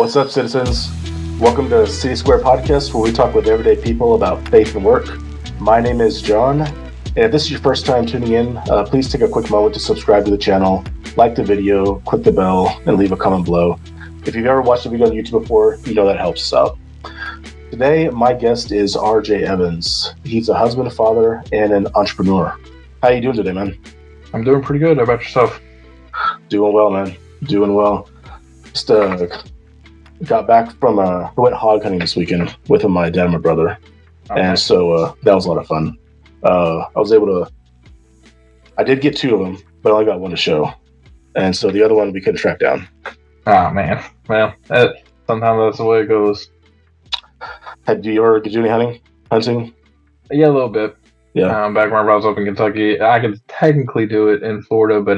What's up, citizens? Welcome to City Square Podcast, where we talk with everyday people about faith and work. My name is John, and if this is your first time tuning in, please take a quick moment to subscribe to the channel, like the video, click the bell, and leave a comment below. If you've ever watched a video on YouTube before, you know that helps us out. Today, my guest is RJ Evans. He's a husband, father, and an entrepreneur. How you doing today, man? I'm doing pretty good. How about yourself? Doing well, man. Doing well. Just got back from went hog hunting this weekend with my dad and my brother, and so that was a lot of fun. I did get two of them, but I only got one to show, and so the other one we couldn't track down. Oh man, well, sometimes that's the way it goes. Did you ever do any hunting? Yeah, a little bit. Yeah. Back when I was up in Kentucky, I could technically do it in Florida, but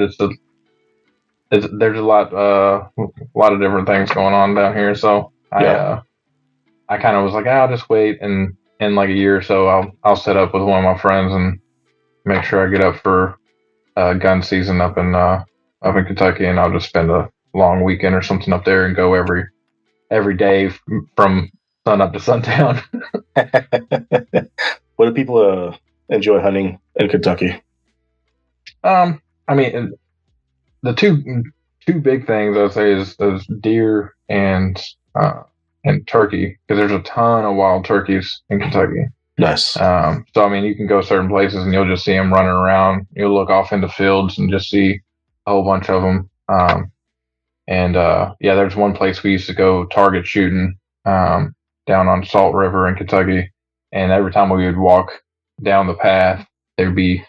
there's a lot of different things going on down here. So I kind of was like, I'll just wait, and in like a year or so, I'll set up with one of my friends and make sure I get up for gun season up in Kentucky, and I'll just spend a long weekend or something up there and go every day from sun up to sundown. What do people enjoy hunting in Kentucky? I mean, the two big things I'd say is deer and turkey, because there's a ton of wild turkeys in Kentucky. Nice. So I mean, you can go certain places and you'll just see them running around. You'll look off into fields and just see a whole bunch of them. There's one place we used to go target shooting down on Salt River in Kentucky, and every time we would walk down the path, there'd be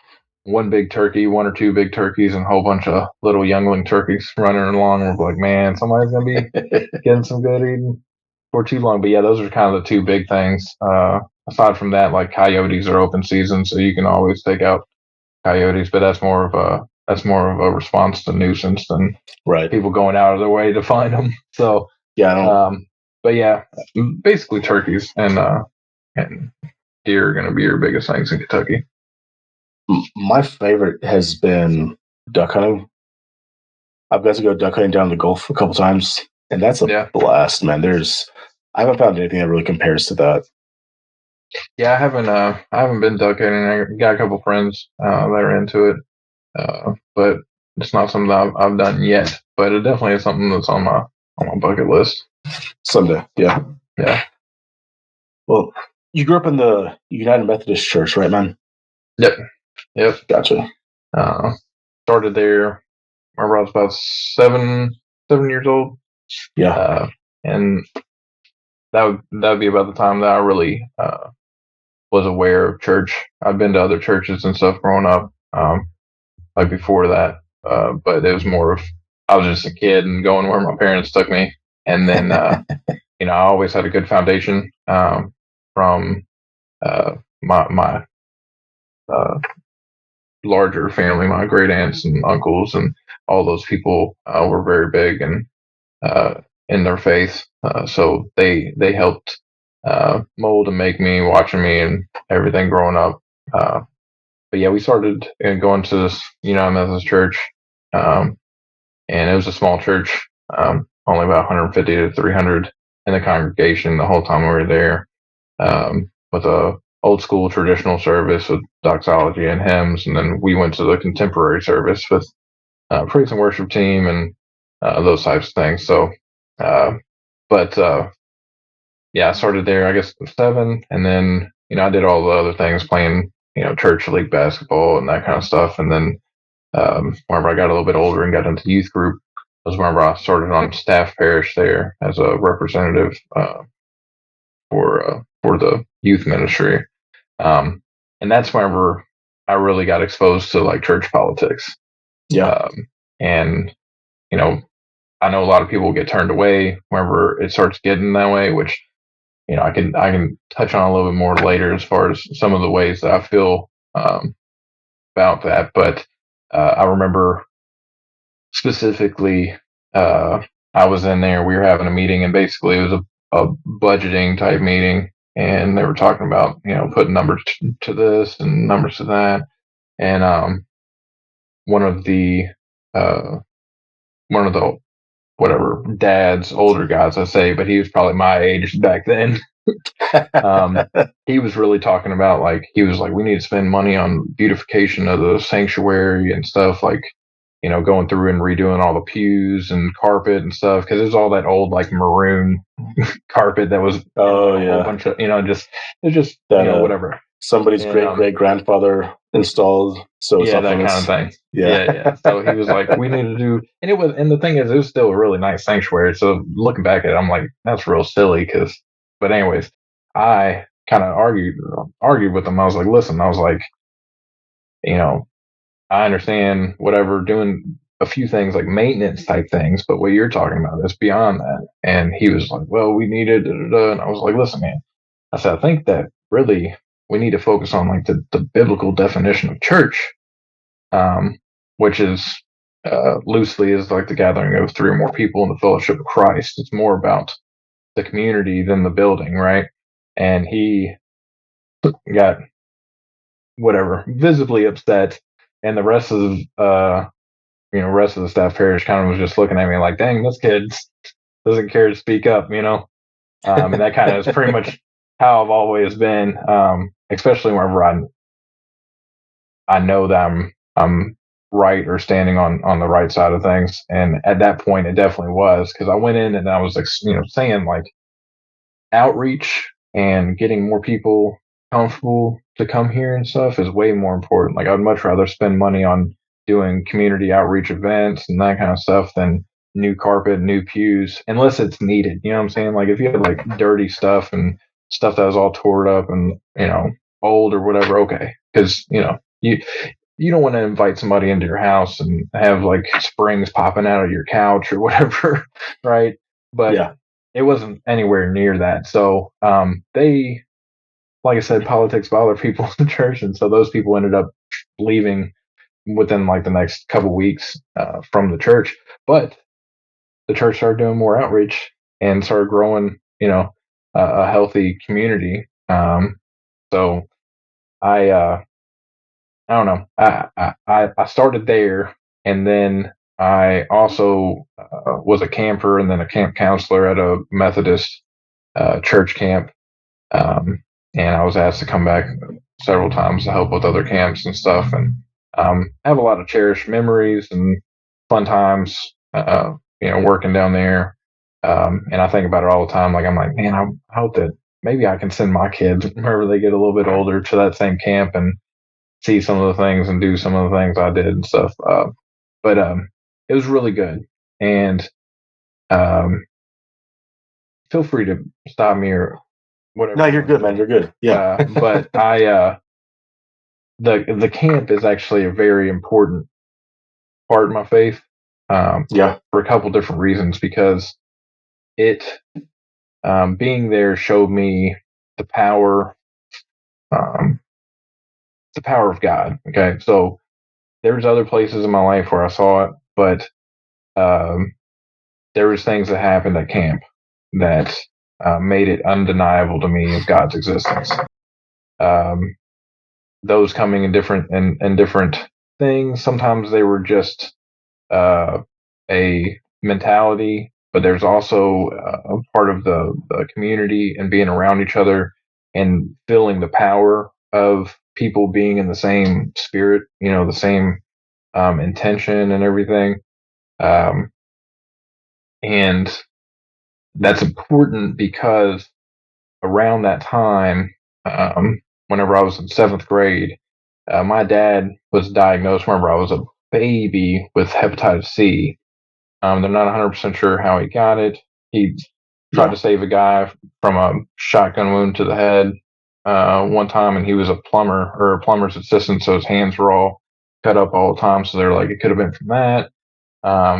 one or two big turkeys and a whole bunch of little youngling turkeys running along. We're like, man, somebody's gonna be getting some good eating for too long. But yeah, those are kind of the two big things. Aside from that, like coyotes are open season, so you can always take out coyotes, but that's more of a response to nuisance than people going out of their way to find them. So basically turkeys and deer are going to be your biggest things in Kentucky. My favorite has been duck hunting. I've got to go duck hunting down the Gulf a couple times, and that's a blast, man. I haven't found anything that really compares to that. Yeah, I haven't been duck hunting. I got a couple friends that are into it, but it's not something that I've done yet. But it definitely is something that's on my bucket list. Someday, yeah. Well, you grew up in the United Methodist Church, right, man? Yep. Gotcha. Started there whenever I was about seven years old. Yeah. And that would be about the time that I really was aware of church. I'd been to other churches and stuff growing up, like before that, but it was more of I was just a kid and going where my parents took me, and then I always had a good foundation from my larger family. My great aunts and uncles and all those people were very big and in their faith, so they helped mold and make me, watching me and everything growing up. But yeah, we started going to this United Methodist Church, and it was a small church, only about 150 to 300 in the congregation the whole time we were there, with a old school traditional service with doxology and hymns, and then we went to the contemporary service with praise and worship team and those types of things. So, I started there, I guess, at 7, and then I did all the other things, playing church league basketball and that kind of stuff, and then whenever I got a little bit older and got into youth group, was whenever I started on staff parish there as a representative for the youth ministry. And that's whenever I really got exposed to like church politics. Yeah. And I know a lot of people get turned away whenever it starts getting that way, which I can touch on a little bit more later as far as some of the ways that I feel about that. But I remember specifically, I was in there. We were having a meeting, and basically it was a budgeting type meeting. And they were talking about, putting numbers to this and numbers to that. And one of the whatever dads, older guys, I say, but he was probably my age back then. He was really talking about like he was like we need to spend money on beautification of the sanctuary and stuff like going through and redoing all the pews and carpet and stuff because there's all that old like maroon carpet that was a whole bunch of just it's just that, whatever somebody's great grandfather installed, so it's that kind of thing. Yeah. So he was like, we need to do, and the thing is, it was still a really nice sanctuary. So looking back at it, I'm like, that's real silly but anyways, I kind of argued with him. I was like, listen, I was like, I understand whatever doing a few things like maintenance type things, but what you're talking about is beyond that. And he was like, well, we need it. And I was like, listen, man, I said, I think that really we need to focus on like the biblical definition of church, which is loosely is like the gathering of three or more people in the fellowship of Christ. It's more about the community than the building, right? And he got visibly upset, and the rest of rest of the staff parish kind of was just looking at me like, dang, this kid doesn't care to speak up, and that kind of is pretty much how I've always been, especially whenever I know that I'm right or standing on the right side of things. And at that point, it definitely was because I went in and I was like, saying like outreach and getting more people comfortable to come here and stuff is way more important. Like I'd much rather spend money on doing community outreach events and that kind of stuff than new carpet, new pews, unless it's needed. You know what I'm saying? Like if you had like dirty stuff and stuff that was all tore up and, old or whatever, okay. Because, you don't want to invite somebody into your house and have like springs popping out of your couch or whatever, right? But it wasn't anywhere near that. So they, like I said, politics bother people in the church, and so those people ended up leaving within like the next couple weeks from the church. But the church started doing more outreach and started growing, a healthy community. So I don't know. I started there, and then I also was a camper and then a camp counselor at a Methodist church camp. And I was asked to come back several times to help with other camps and stuff. And I have a lot of cherished memories and fun times, working down there. And I think about it all the time. Like I'm like, man, I hope that maybe I can send my kids whenever they get a little bit older to that same camp and see some of the things and do some of the things I did and stuff. But it was really good. And feel free to stop me or whatever. No, you're good, man. You're good. Yeah. But the camp is actually a very important part of my faith. For a couple different reasons, because it being there showed me the power of God. Okay, so there's other places in my life where I saw it, but there was things that happened at camp that made it undeniable to me of God's existence. Those coming in different things. Sometimes they were just a mentality, but there's also a part of the community and being around each other and feeling the power of people being in the same spirit, the same intention and everything. And that's important because around that time, whenever I was in seventh grade, my dad was diagnosed whenever I was a baby with hepatitis C. They're not 100% sure how he got it. He tried to save a guy from a shotgun wound to the head one time, and he was a plumber or a plumber's assistant, so his hands were all cut up all the time. So they're like, it could have been from that.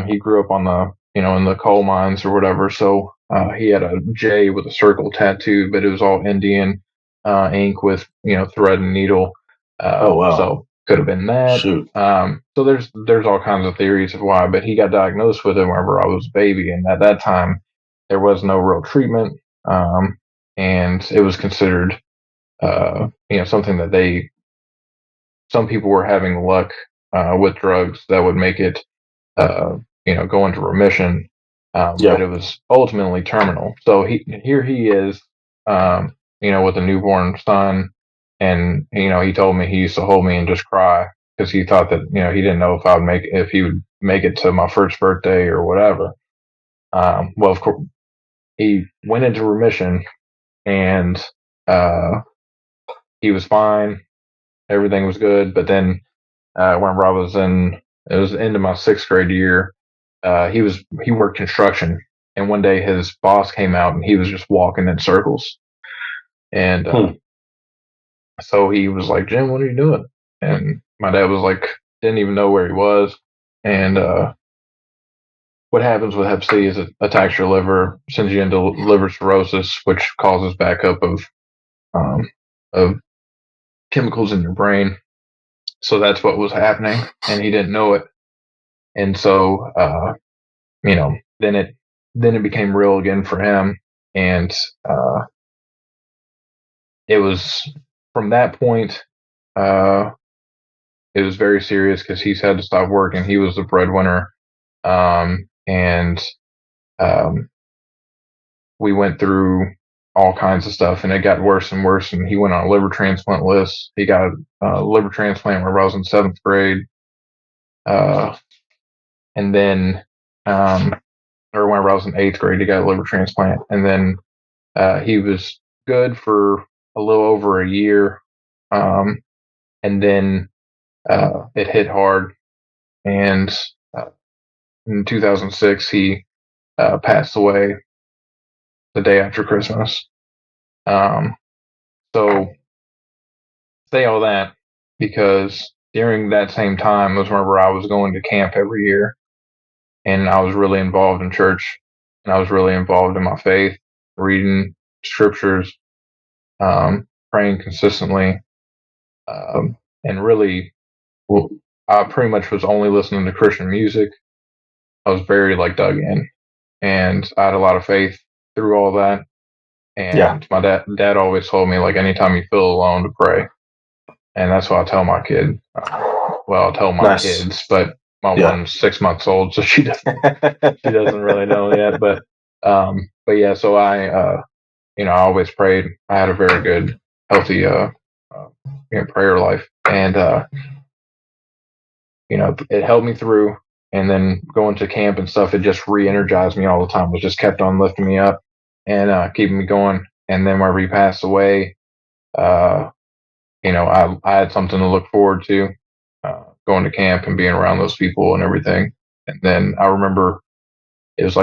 He grew up on the, in the coal mines or whatever. So he had a J with a circle tattoo, but it was all Indian ink with, thread and needle. Oh, wow. So could have been that. Shoot. So there's all kinds of theories of why, but he got diagnosed with it whenever I was a baby, and at that time there was no real treatment, and it was considered, something that some people were having luck with drugs that would make it, go into remission. but it was ultimately terminal. So here he is, with a newborn son, and he told me he used to hold me and just cry because he thought that he didn't know if he would make it to my first birthday or whatever. Well, of course, he went into remission, and he was fine. Everything was good, but then whenever it was the end of my sixth grade year. He worked construction, and one day his boss came out and he was just walking in circles. And so he was like, "Jim, what are you doing?" And my dad was like, didn't even know where he was. And what happens with Hep C is it attacks your liver, sends you into liver cirrhosis, which causes backup of chemicals in your brain. So that's what was happening, and he didn't know it. And so, then it became real again for him, and it was from that point. It was very serious because he's had to stop working. He was the breadwinner, and we went through all kinds of stuff, and it got worse and worse. And he went on a liver transplant list. He got a liver transplant when I was in seventh grade, and then, or when I was in eighth grade, he got a liver transplant, and then he was good for a little over a year, and then it hit hard, and in 2006 he passed away the day after Christmas. So say all that because during that same time was whenever I was going to camp every year, and I was really involved in church, and I was really involved in my faith, reading scriptures, praying consistently, and really, well, I pretty much was only listening to Christian music. I was very dug in, and I had a lot of faith through all that. And my dad always told me anytime you feel alone to pray, and that's what I tell my kid. Well, I'll tell my kids, but my one's 6 months old, so she doesn't really know yet. But yeah, so I always prayed. I had a very good, healthy prayer life, and it helped me through. And then going to camp and stuff, it just re-energized me all the time. It just kept on lifting me up and keeping me going. And then whenever he passed away, I had something to look forward to, going to camp and being around those people and everything. And then I remember it was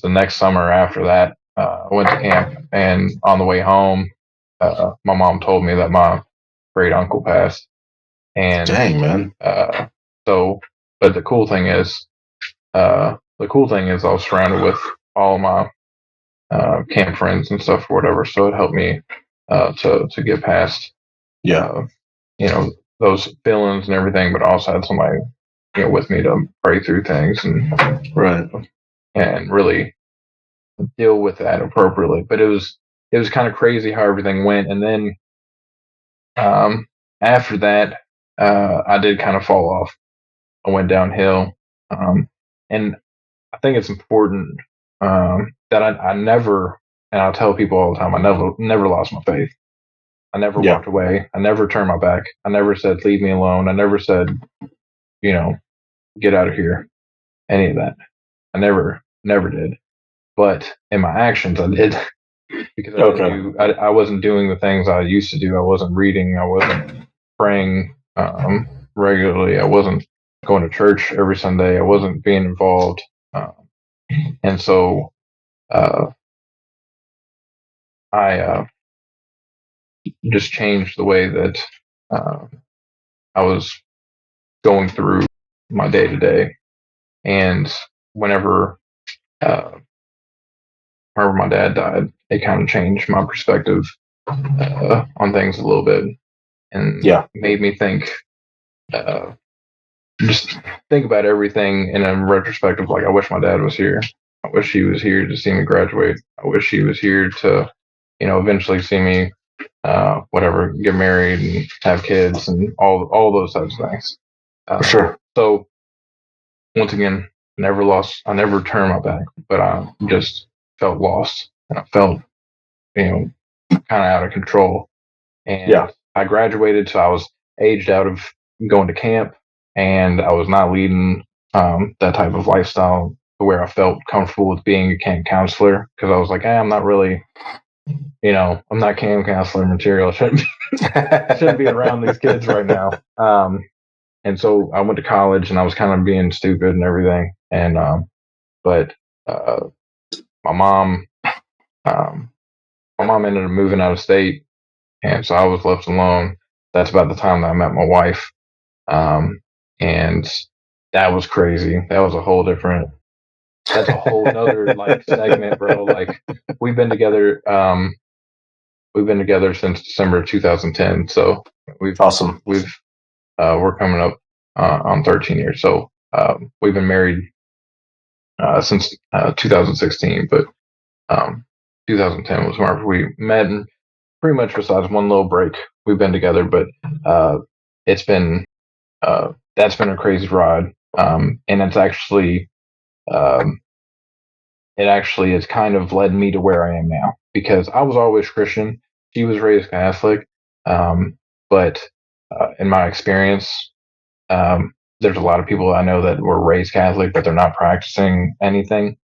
the next summer after that. I went to camp, and on the way home, my mom told me that my great uncle passed. And dang, man. But the cool thing is I was surrounded with all my camp friends and stuff or whatever, so it helped me to get past those feelings and everything, but I also had somebody with me to pray through things and really deal with that appropriately. But it was kind of crazy how everything went, and then after that I did kind of fall off. I went downhill, and I think it's important that I never, and I'll tell people all the time, I never lost my faith. I never walked away. I never turned my back. I never said, leave me alone. I never said, get out of here. Any of that. I never did. But in my actions, I did. Because I wasn't doing the things I used to do. I wasn't reading. I wasn't praying regularly. I wasn't going to church every Sunday. I wasn't being involved. And so I just changed the way that I was going through my day to day. And whenever my dad died, it kind of changed my perspective on things a little bit, and made me think, just think about everything in a retrospective. I wish my dad was here. I wish he was here to see me graduate. I wish he was here to, eventually see me, get married and have kids and all those types of things. For sure. So once again, I never turned my back, but I just felt lost, and I felt, kind of out of control. And I graduated, so I was aged out of going to camp, and I was not leading that type of lifestyle where I felt comfortable with being a camp counselor, because I was like, I'm not really, I'm not camp counselor material. I shouldn't be around these kids right now. And so I went to college, and I was kind of being stupid and everything. And but my mom, ended up moving out of state, and so I was left alone. That's about the time that I met my wife, and that was crazy. That was a whole different. That's a whole nother like segment, bro. Like we've been together. We've been together since December of 2010. So awesome. We're coming up on 13 years. So we've been married since 2016, but 2010 was whenever we met, and pretty much besides one little break, we've been together. But it's been that's been a crazy ride, and it's actually it actually has kind of led me to where I am now, because I was always Christian. She was raised Catholic, but in my experience, there's a lot of people I know that were raised Catholic, but they're not practicing anything.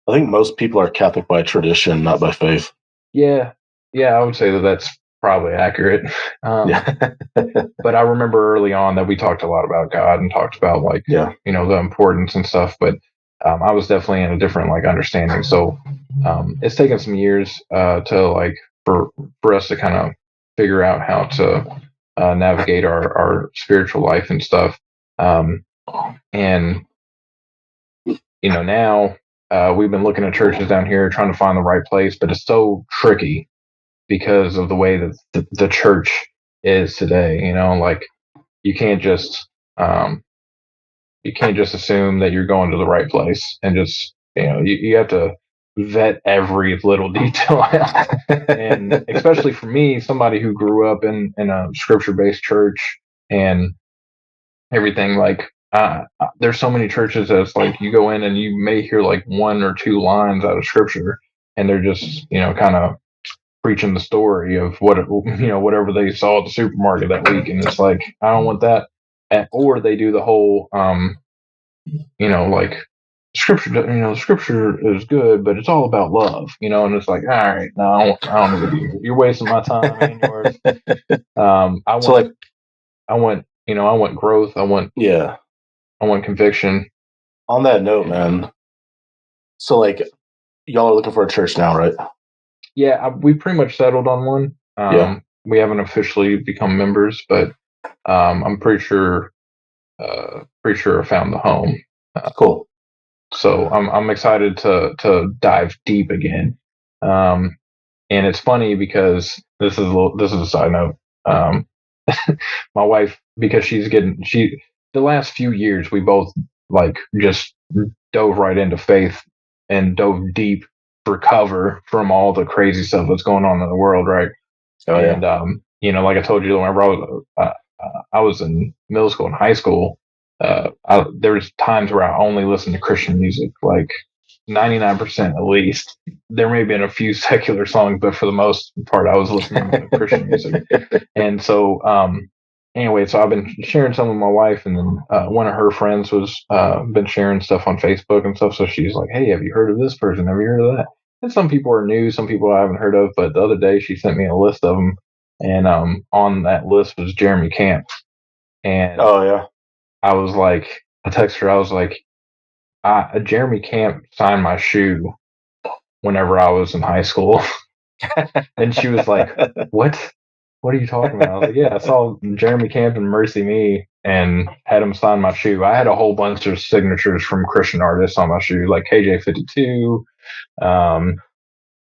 I think most people are Catholic by tradition, not by faith. Yeah, I would say that that's probably accurate. But I remember early on that we talked a lot about God and talked about the importance and stuff. But I was definitely in a different understanding. So it's taken some years to for us to kind of figure out how to navigate our spiritual life and stuff. And now we've been looking at churches down here trying to find the right place, but it's so tricky because of the way that the church is today. You can't just assume that you're going to the right place, and just you have to vet every little detail out. And especially for me, somebody who grew up in a scripture-based church and everything, there's so many churches that's you go in and you may hear one or two lines out of scripture, and they're just kind of preaching the story of whatever they saw at the supermarket that week, and it's I don't want that. Or they do the whole scripture. Scripture is good, but it's all about love, and it's all right, no, I don't need to be here. You're wasting my time and yours. I want growth. I want conviction. On that note, man. So y'all are looking for a church now, right? Yeah, we pretty much settled on one. We haven't officially become members, but I'm pretty sure I found the home. Cool. So I'm excited to dive deep again. And it's funny because this is a side note. My wife, because the last few years we both just dove right into faith and dove deep to recover from all the crazy stuff that's going on in the world, right? And like I told you, whenever I was in middle school and high school, there was times where I only listened to Christian music, 99% at least. There may have been a few secular songs, but for the most part, I was listening to Christian music. And so, anyway, so I've been sharing some with my wife, and then one of her friends was been sharing stuff on Facebook and stuff. So she's like, "Hey, have you heard of this person? Have you heard of that?" And some people are new, some people I haven't heard of. But the other day, she sent me a list of them, and on that list was Jeremy Camp. And I was I texted her. I was like, Jeremy Camp signed my shoe whenever I was in high school. And she was like, "What? What are you talking about?" I was like, "Yeah, I saw Jeremy Camp and Mercy Me and had him sign my shoe." I had a whole bunch of signatures from Christian artists on my shoe, like KJ52, so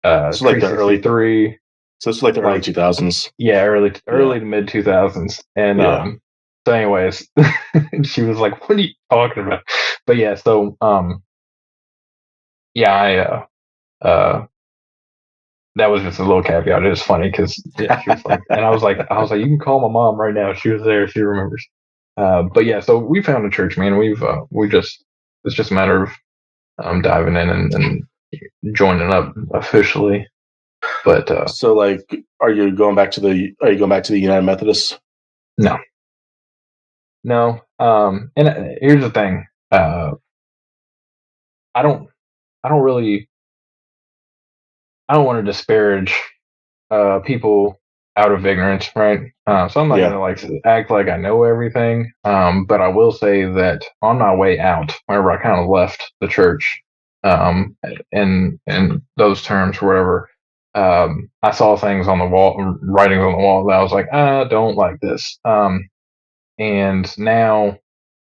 the early 3. So it's the early 2000s. Yeah, early to mid 2000s. And so anyways, she was like, "What are you talking about?" But yeah, so that was just a little caveat. It was funny because she was like, and I was like, "You can call my mom right now. She was there. She remembers." But yeah, so we found a church, man. We just it's just a matter of diving in and joining up officially. But So, like, are you going back to the United Methodists? No. And here's the thing. I don't really, I don't want to disparage people out of ignorance, right? So I'm not Yeah. gonna like act like I know everything. But I will say that on my way out, whenever I kind of left the church, in those terms, wherever, I saw things on the wall, writings on the wall that I was like, I don't like this. And now,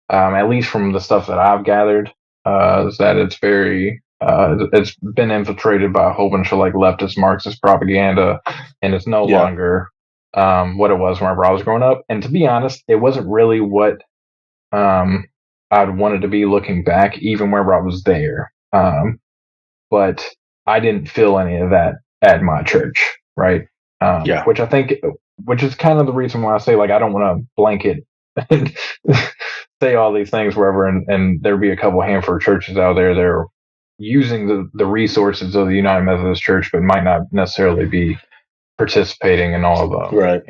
at least from the stuff that I've gathered, is that it's been infiltrated by a whole bunch of like leftist Marxist propaganda, and it's no Yeah. longer what it was whenever I was growing up. And to be honest, it wasn't really what I'd wanted to be looking back, even whenever I was there. But I didn't feel any of that at my church, right? Yeah. Which is kind of the reason why I say like I don't want to blanket and say all these things wherever, and there'd be a couple handful of churches out there that are using the resources of the United Methodist Church, but might not necessarily be participating in all of the Right.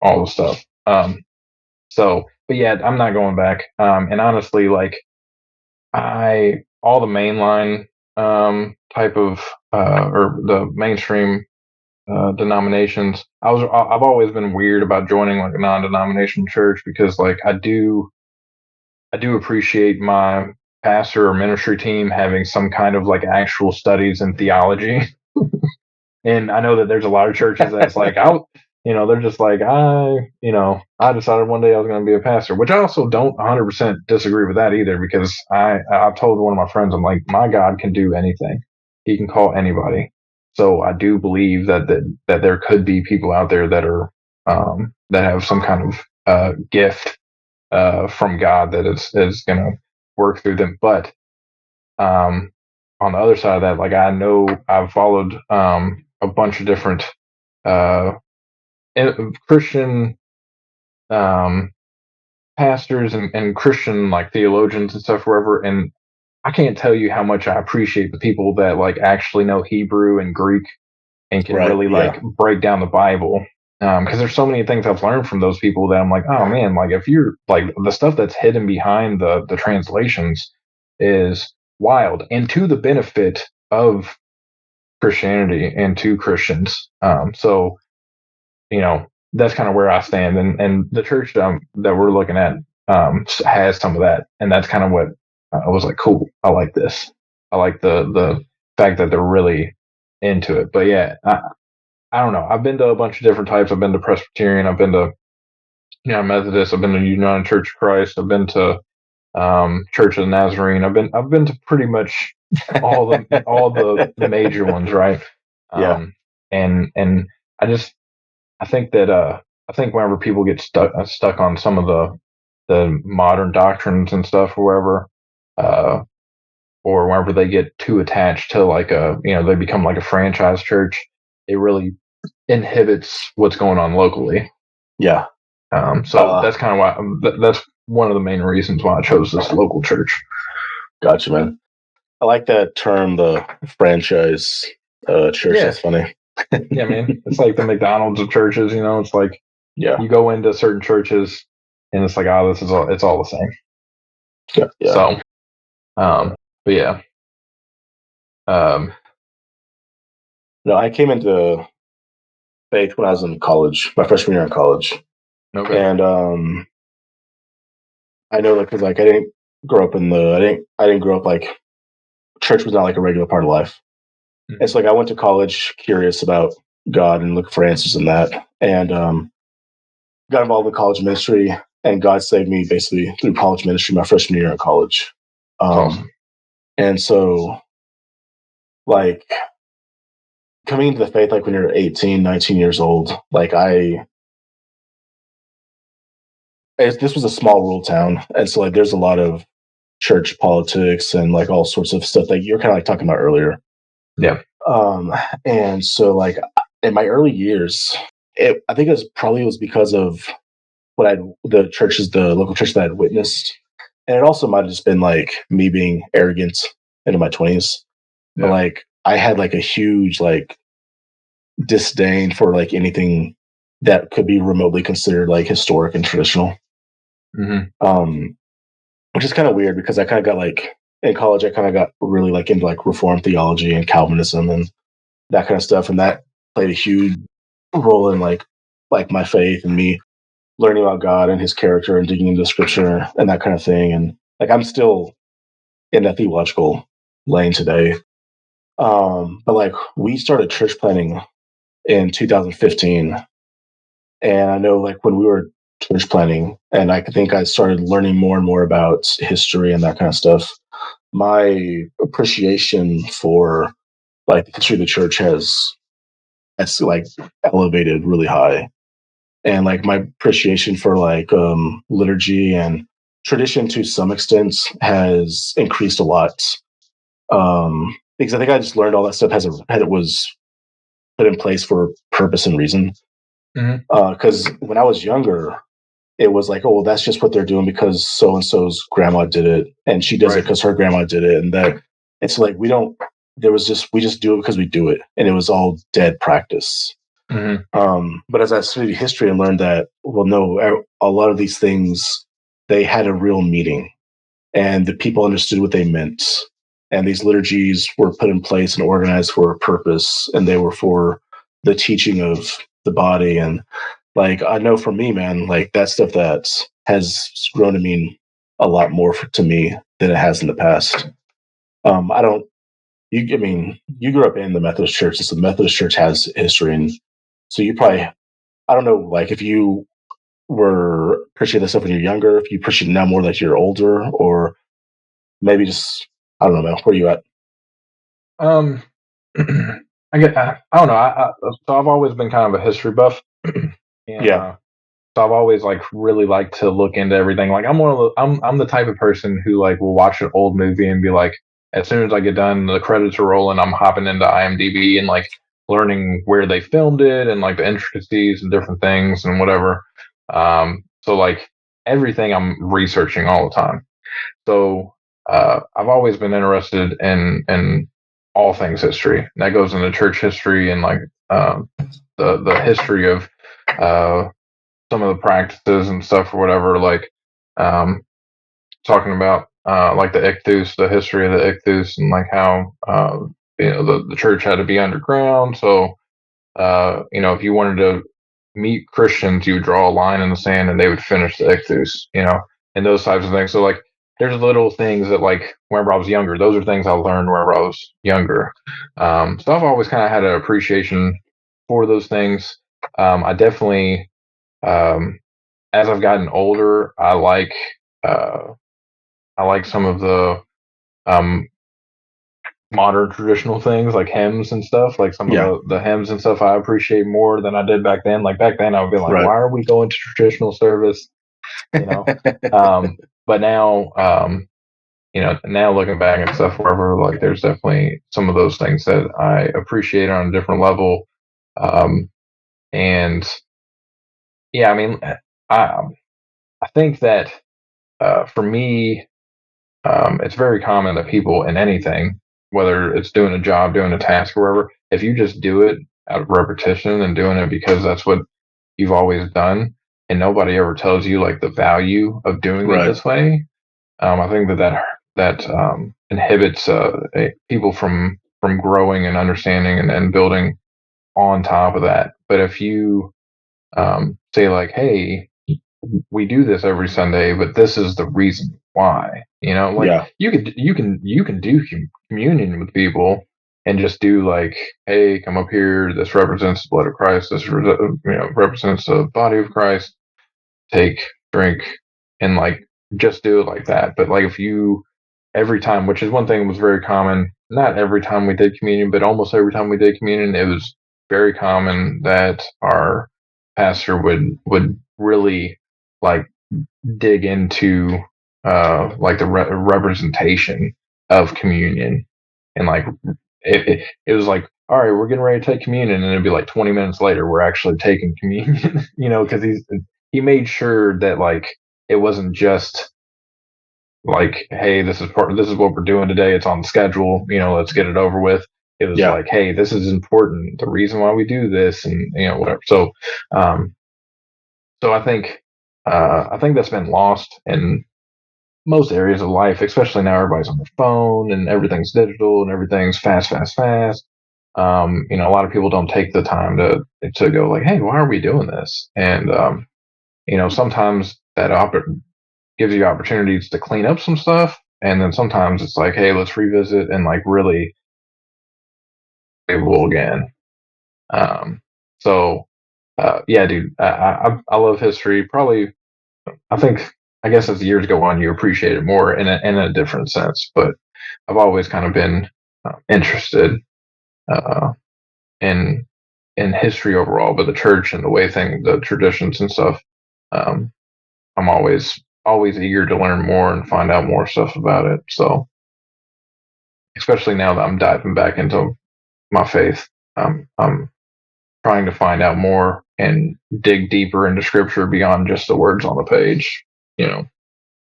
all the stuff. But yeah, I'm not going back. And honestly, like all the mainline type of or the mainstream denominations. I've always been weird about joining like a non-denominational church because like I do appreciate my pastor or ministry team having some kind of like actual studies in theology. And I know that there's a lot of churches that's like they're just like I decided one day I was going to be a pastor, which I also don't 100% disagree with that either because I've told one of my friends, I'm like, my God can do anything. He can call anybody. So I do believe that there could be people out there that are that have some kind of gift from God that is going to work through them. But on the other side of that, like I know I've followed a bunch of different uh, Christian pastors and Christian like theologians and stuff, wherever, and I can't tell you how much I appreciate the people that like actually know Hebrew and Greek and can Right. really Yeah. like break down the Bible. Because there's so many things I've learned from those people that I'm like, oh man, like if you're like the stuff that's hidden behind the translations is wild and to the benefit of Christianity and to Christians. So that's kind of where I stand, and the church that we're looking at has some of that, and that's kind of what I was like, cool. I like this. I like the fact that they're really into it. But yeah, I don't know. I've been to a bunch of different types. I've been to Presbyterian. I've been to Methodist. I've been to United Church of Christ. I've been to Church of the Nazarene. I've been to pretty much all the major ones, right? Yeah. And I think that I think whenever people get stuck on some of the modern doctrines and stuff, or wherever, or whenever they get too attached to like they become like a franchise church, it really inhibits what's going on locally. Yeah. So that's kind of why that's one of the main reasons why I chose this local church. Gotcha, man. I like that term, the franchise church. Yeah. That's funny. Yeah, man. It's like the McDonald's of churches, It's like you go into certain churches and it's like, it's all the same. Yeah. So, but yeah. No, I came into faith when I was in college, my freshman year in college. Okay. And I know that because like I didn't grow up I didn't grow up like church was not like a regular part of life. Mm-hmm. It's like I went to college curious about God and looking for answers in that, and got involved with college ministry, and God saved me basically through college ministry my freshman year in college. Awesome. And so, like, coming into the faith, like when you're 18, 19 years old, like this was a small rural town. And so like, there's a lot of church politics and like all sorts of stuff that you're kind of like talking about earlier. Yeah. And so like in my early years, I think it was because of the local church that I'd witnessed. And it also might have just been like me being arrogant into my 20s. But Yeah. like I had like a huge like disdain for like anything that could be remotely considered like historic and traditional. Mm-hmm. Um, which is kind of weird because I kind of got like in college, I kind of got really like into like Reformed theology and Calvinism and that kind of stuff, and that played a huge role in like my faith and me learning about God and His character and digging into Scripture and that kind of thing. And like I'm still in that theological lane today. But like we started church planning in 2015, and I know like when we were church planning, and I think I started learning more and more about history and that kind of stuff. My appreciation for like the history of the church has like elevated really high, and like my appreciation for like liturgy and tradition to some extent has increased a lot. Because I think I just learned all that stuff had it was put in place for purpose and reason. Mm-hmm. Because when I was younger, it was like, oh, well, that's just what they're doing because so and so's grandma did it, and she does it Right. because her grandma did it, and that it's like we don't. There was just we just do it because we do it, and it was all dead practice. Mm-hmm. But as I studied history and learned that, well, no, a lot of these things they had a real meaning, and the people understood what they meant, and these liturgies were put in place and organized for a purpose, and they were for the teaching of the body. And like I know for me, man, like that stuff that has grown to mean a lot more to me than it has in the past. I don't. I mean, you grew up in the Methodist Church, and so the Methodist Church has history, and so you probably, I don't know, like if you were appreciating that stuff when you're younger, if you appreciate it now more like you're older, or maybe just, I don't know, man, where are you at? Um, I don't know. So I've always been kind of a history buff, and Yeah, so I've always like really liked to look into everything. Like I'm one of the I'm the type of person who like will watch an old movie and be like, as soon as I get done, the credits are rolling, I'm hopping into IMDb and like learning where they filmed it and like the intricacies and different things and whatever. So like everything I'm researching all the time. So I've always been interested in all things history. That goes into church history and like the history of uh, some of the practices and stuff or whatever. Like um, talking about like the ichthus, the history of the ichthus, and like how the church had to be underground. So if you wanted to meet Christians, you would draw a line in the sand and they would finish the ichthus, and those types of things. So like there's little things that like whenever I was younger, those are things I learned whenever I was younger. So I've always kind of had an appreciation for those things. I definitely, as I've gotten older, uh, I like some of the um, modern traditional things like hymns and stuff, like some of yeah, the hymns and stuff I appreciate more than I did back then. Like back then I would be like, right. why are we going to traditional service? You know? But now, now looking back and stuff, wherever, like there's definitely some of those things that I appreciate on a different level. Um, and yeah, I mean, I, I think that for me, it's very common that people in anything, whether it's doing a job, doing a task, or whatever, if you just do it out of repetition and doing it because that's what you've always done, and nobody ever tells you like the value of doing it Right. this way, I think that inhibits people from growing and understanding and building on top of that. But if you say like, hey, we do this every Sunday, but this is the reason why. Like Yeah. you can do communion with people and just do like, hey, come up here. This represents the blood of Christ. This represents the body of Christ. Take, drink, and like just do it like that. But like if you every time, which is one thing that was very common, not every time we did communion, but almost every time we did communion, it was very common that our pastor would really like dig into like the representation of communion and like it was like, all right, we're getting ready to take communion, and it'd be like 20 minutes later we're actually taking communion, because he made sure that like it wasn't just like, hey, this is what we're doing today. It's on the schedule. Let's get it over with. It was Yeah. like, hey, this is important. The reason why we do this, and whatever. Um, so I think that's been lost in most areas of life, especially now everybody's on their phone and everything's digital and everything's fast, fast, fast. A lot of people don't take the time to go like, hey, why are we doing this? And sometimes that gives you opportunities to clean up some stuff, and then sometimes it's like, hey, let's revisit and like really favorable again. Um, so yeah, dude, I love history. Probably, I think, I guess as the years go on, you appreciate it more in a different sense. But I've always kind of been interested uh, in history overall, but the church and the way the traditions and stuff. Um, I'm always eager to learn more and find out more stuff about it. So especially now that I'm diving back into my faith, I'm trying to find out more and dig deeper into scripture beyond just the words on the page. You know,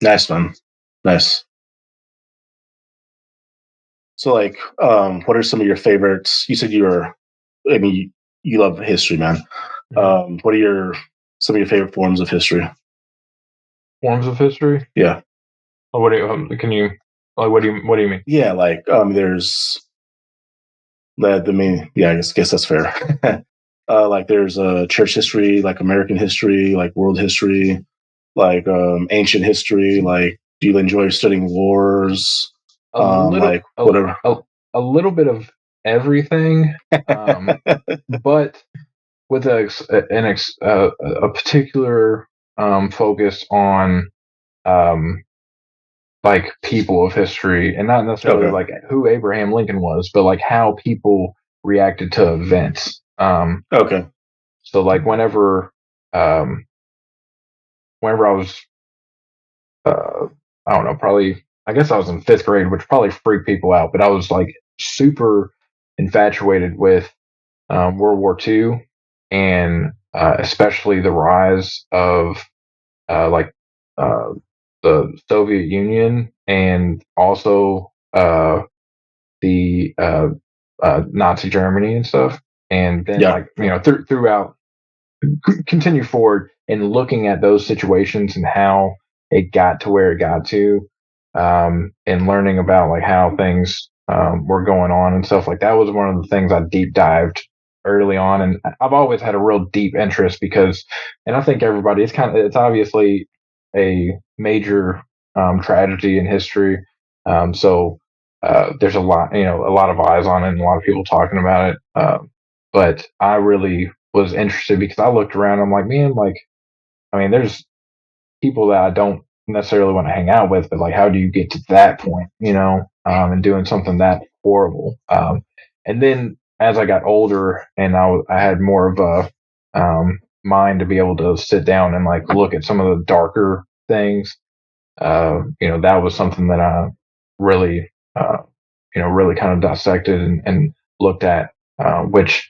Nice, man. Nice. So, like, what are some of your favorites? You said I mean, you love history, man. Mhm. What are some of your favorite forms of history? Forms of history. Yeah. What do you can you like? What do you mean? Yeah, like, there's the main, yeah, I guess that's fair. Like, there's church history, like American history, like world history, like ancient history. Like, do you enjoy studying wars? A little Like whatever. a little bit of everything, but with a particular focus on um, like people of history, and not necessarily Okay. like who Abraham Lincoln was, but like how people reacted to events. Okay. So like um, whenever I was uh, I don't know, probably I guess I was in fifth grade, which probably freaked people out, but I was like super infatuated with World War II and especially the rise of like uh, the Soviet Union and also the Nazi Germany and stuff. And then Yeah. like throughout continue forward in looking at those situations and how it got to where it got to, and learning about like how things were going on and stuff like that was one of the things I deep dived early on, and I've always had a real deep interest because, and I think everybody, it's obviously a major tragedy in history, so there's a lot of eyes on it and a lot of people talking about it, but I really was interested because I looked around. I'm like, man, like, I mean, there's people that I don't necessarily want to hang out with, but like, how do you get to that point, and doing something that horrible? And then as I got older and I had more of a mind to be able to sit down and like look at some of the darker things, that was something that I really, really kind of dissected and looked at, which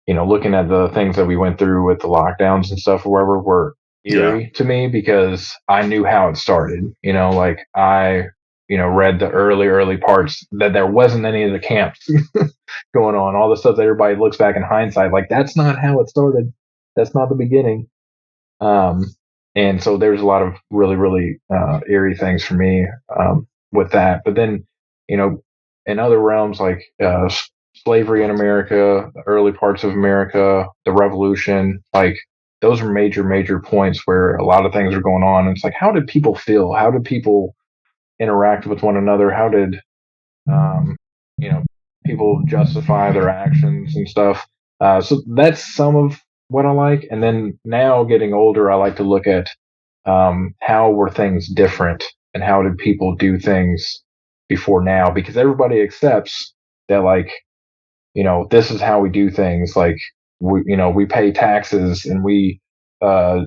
looking at the things that we went through with the lockdowns and stuff or wherever were Yeah. eerie to me because I knew how it started. Like I, read the early parts that there wasn't any of the camps going on, all the stuff that everybody looks back in hindsight, like that's not how it started. That's not the beginning. Um, and so there's a lot of really, really eerie things for me with that. But then, you know, in other realms like slavery in America, the early parts of America, the Revolution, like those are major, major points where a lot of things are going on. And it's like, how did people feel? How did people interact with one another? How did um, you know, people justify their actions and stuff. So that's some of what I like. And then now getting older, I like to look at how were things different and how did people do things before now? Because everybody accepts that, like, this is how we do things. Like, we pay taxes and we uh,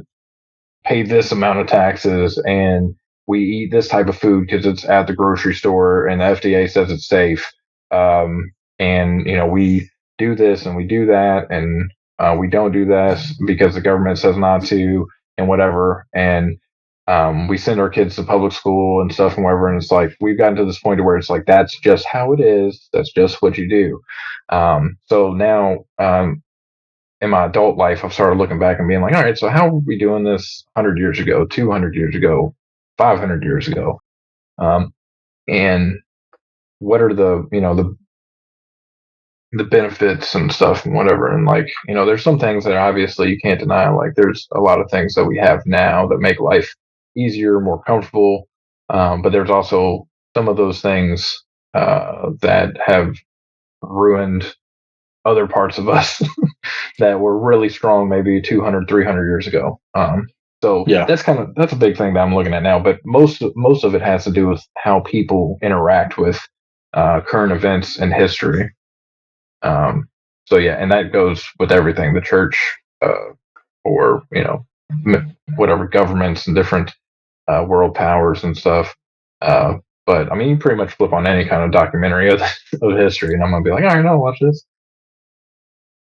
pay this amount of taxes and we eat this type of food because it's at the grocery store and the FDA says it's safe. And we do this and we do that and we don't do this because the government says not to and whatever. And we send our kids to public school and stuff and whatever. And it's like, we've gotten to this point where it's like, that's just how it is. That's just what you do. So now, in my adult life, I've started looking back and being like, all right, so how were we doing this 100 years ago, 200 years ago, 500 years ago? And what are the benefits and stuff and whatever. And like, there's some things that obviously you can't deny. Like there's a lot of things that we have now that make life easier, more comfortable. But there's also some of those things that have ruined other parts of us that were really strong maybe 200, 300 years ago. So Yeah. that's a big thing that I'm looking at now. But most of it has to do with how people interact with current events and history. So yeah, and that goes with everything, the church, or, whatever, governments and different world powers and stuff. But I mean, you pretty much flip on any kind of documentary of history, and I'm gonna be like, all right, I'll watch this.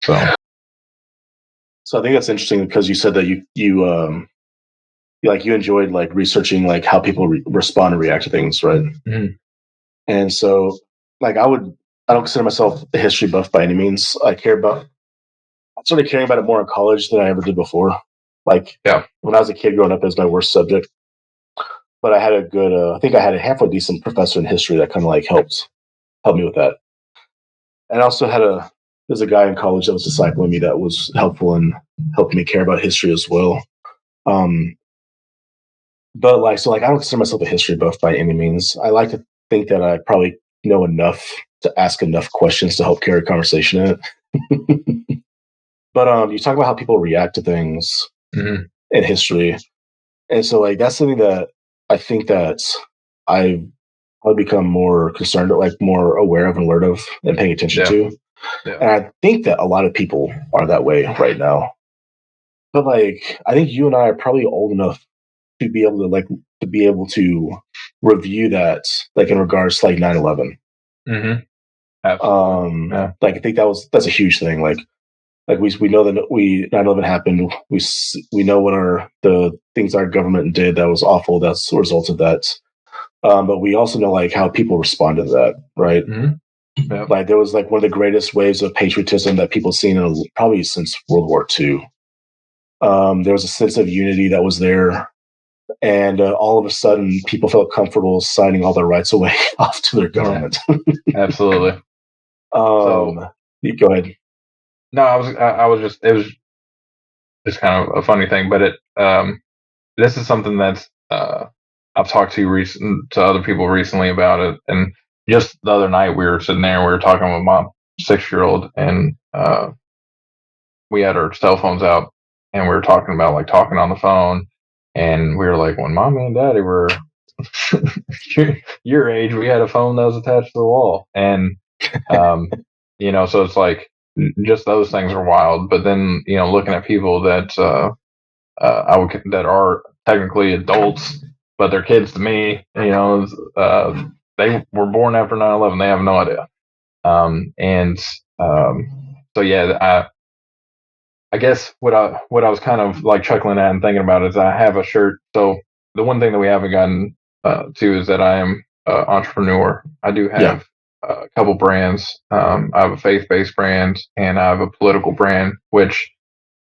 So I think that's interesting because you said that you enjoyed like researching like how people respond and react to things, right? Mm-hmm. And so like I don't consider myself a history buff by any means. I started caring about it more in college than I ever did before. Like, yeah, when I was a kid growing up, it was my worst subject. But I had a good, I think I had a halfway decent professor in history that kind of like helped me with that. And I also there's a guy in college that was discipling me that was helpful in helping me care about history as well. But like, so like, I don't consider myself a history buff by any means. I like to think that I probably know enough to ask enough questions to help carry a conversation in it. But you talk about how people react to things in history. And so like that's something that I think that I've become more concerned, like more aware of and alert of and paying attention to. Yeah. And I think that a lot of people are that way right now. But like I think you and I are probably old enough to be able to review that, like in regards to like 9/11. Mm-hmm. Yeah. Like I think that's a huge thing. Like we know that 9/11 happened. We know what the things our government did that was awful. That's a result of that. But we also know like how people responded to that, right? Mm-hmm. Yeah. Like there was like one of the greatest waves of patriotism that people seen probably since World War II. There was a sense of unity that was there. And all of a sudden, people felt comfortable signing all their rights away off to their government. Yeah, absolutely. So you go ahead. No, I was just, it was just kind of a funny thing, but this is something that's I've talked to other people recently about it, and just the other night we were sitting there, we were talking with my 6-year-old, and we had our cell phones out, and we were talking about like talking on the phone. And we were like, when mommy and daddy were your age, we had a phone that was attached to the wall. And, so it's like just those things are wild. But then, looking at people that that are technically adults, but they're kids to me, they were born after 9/11. They have no idea. So yeah, I guess what I was kind of like chuckling at and thinking about is I have a shirt. So the one thing that we haven't gotten to is that I am an entrepreneur. I do have a couple brands. I have a faith-based brand and I have a political brand, which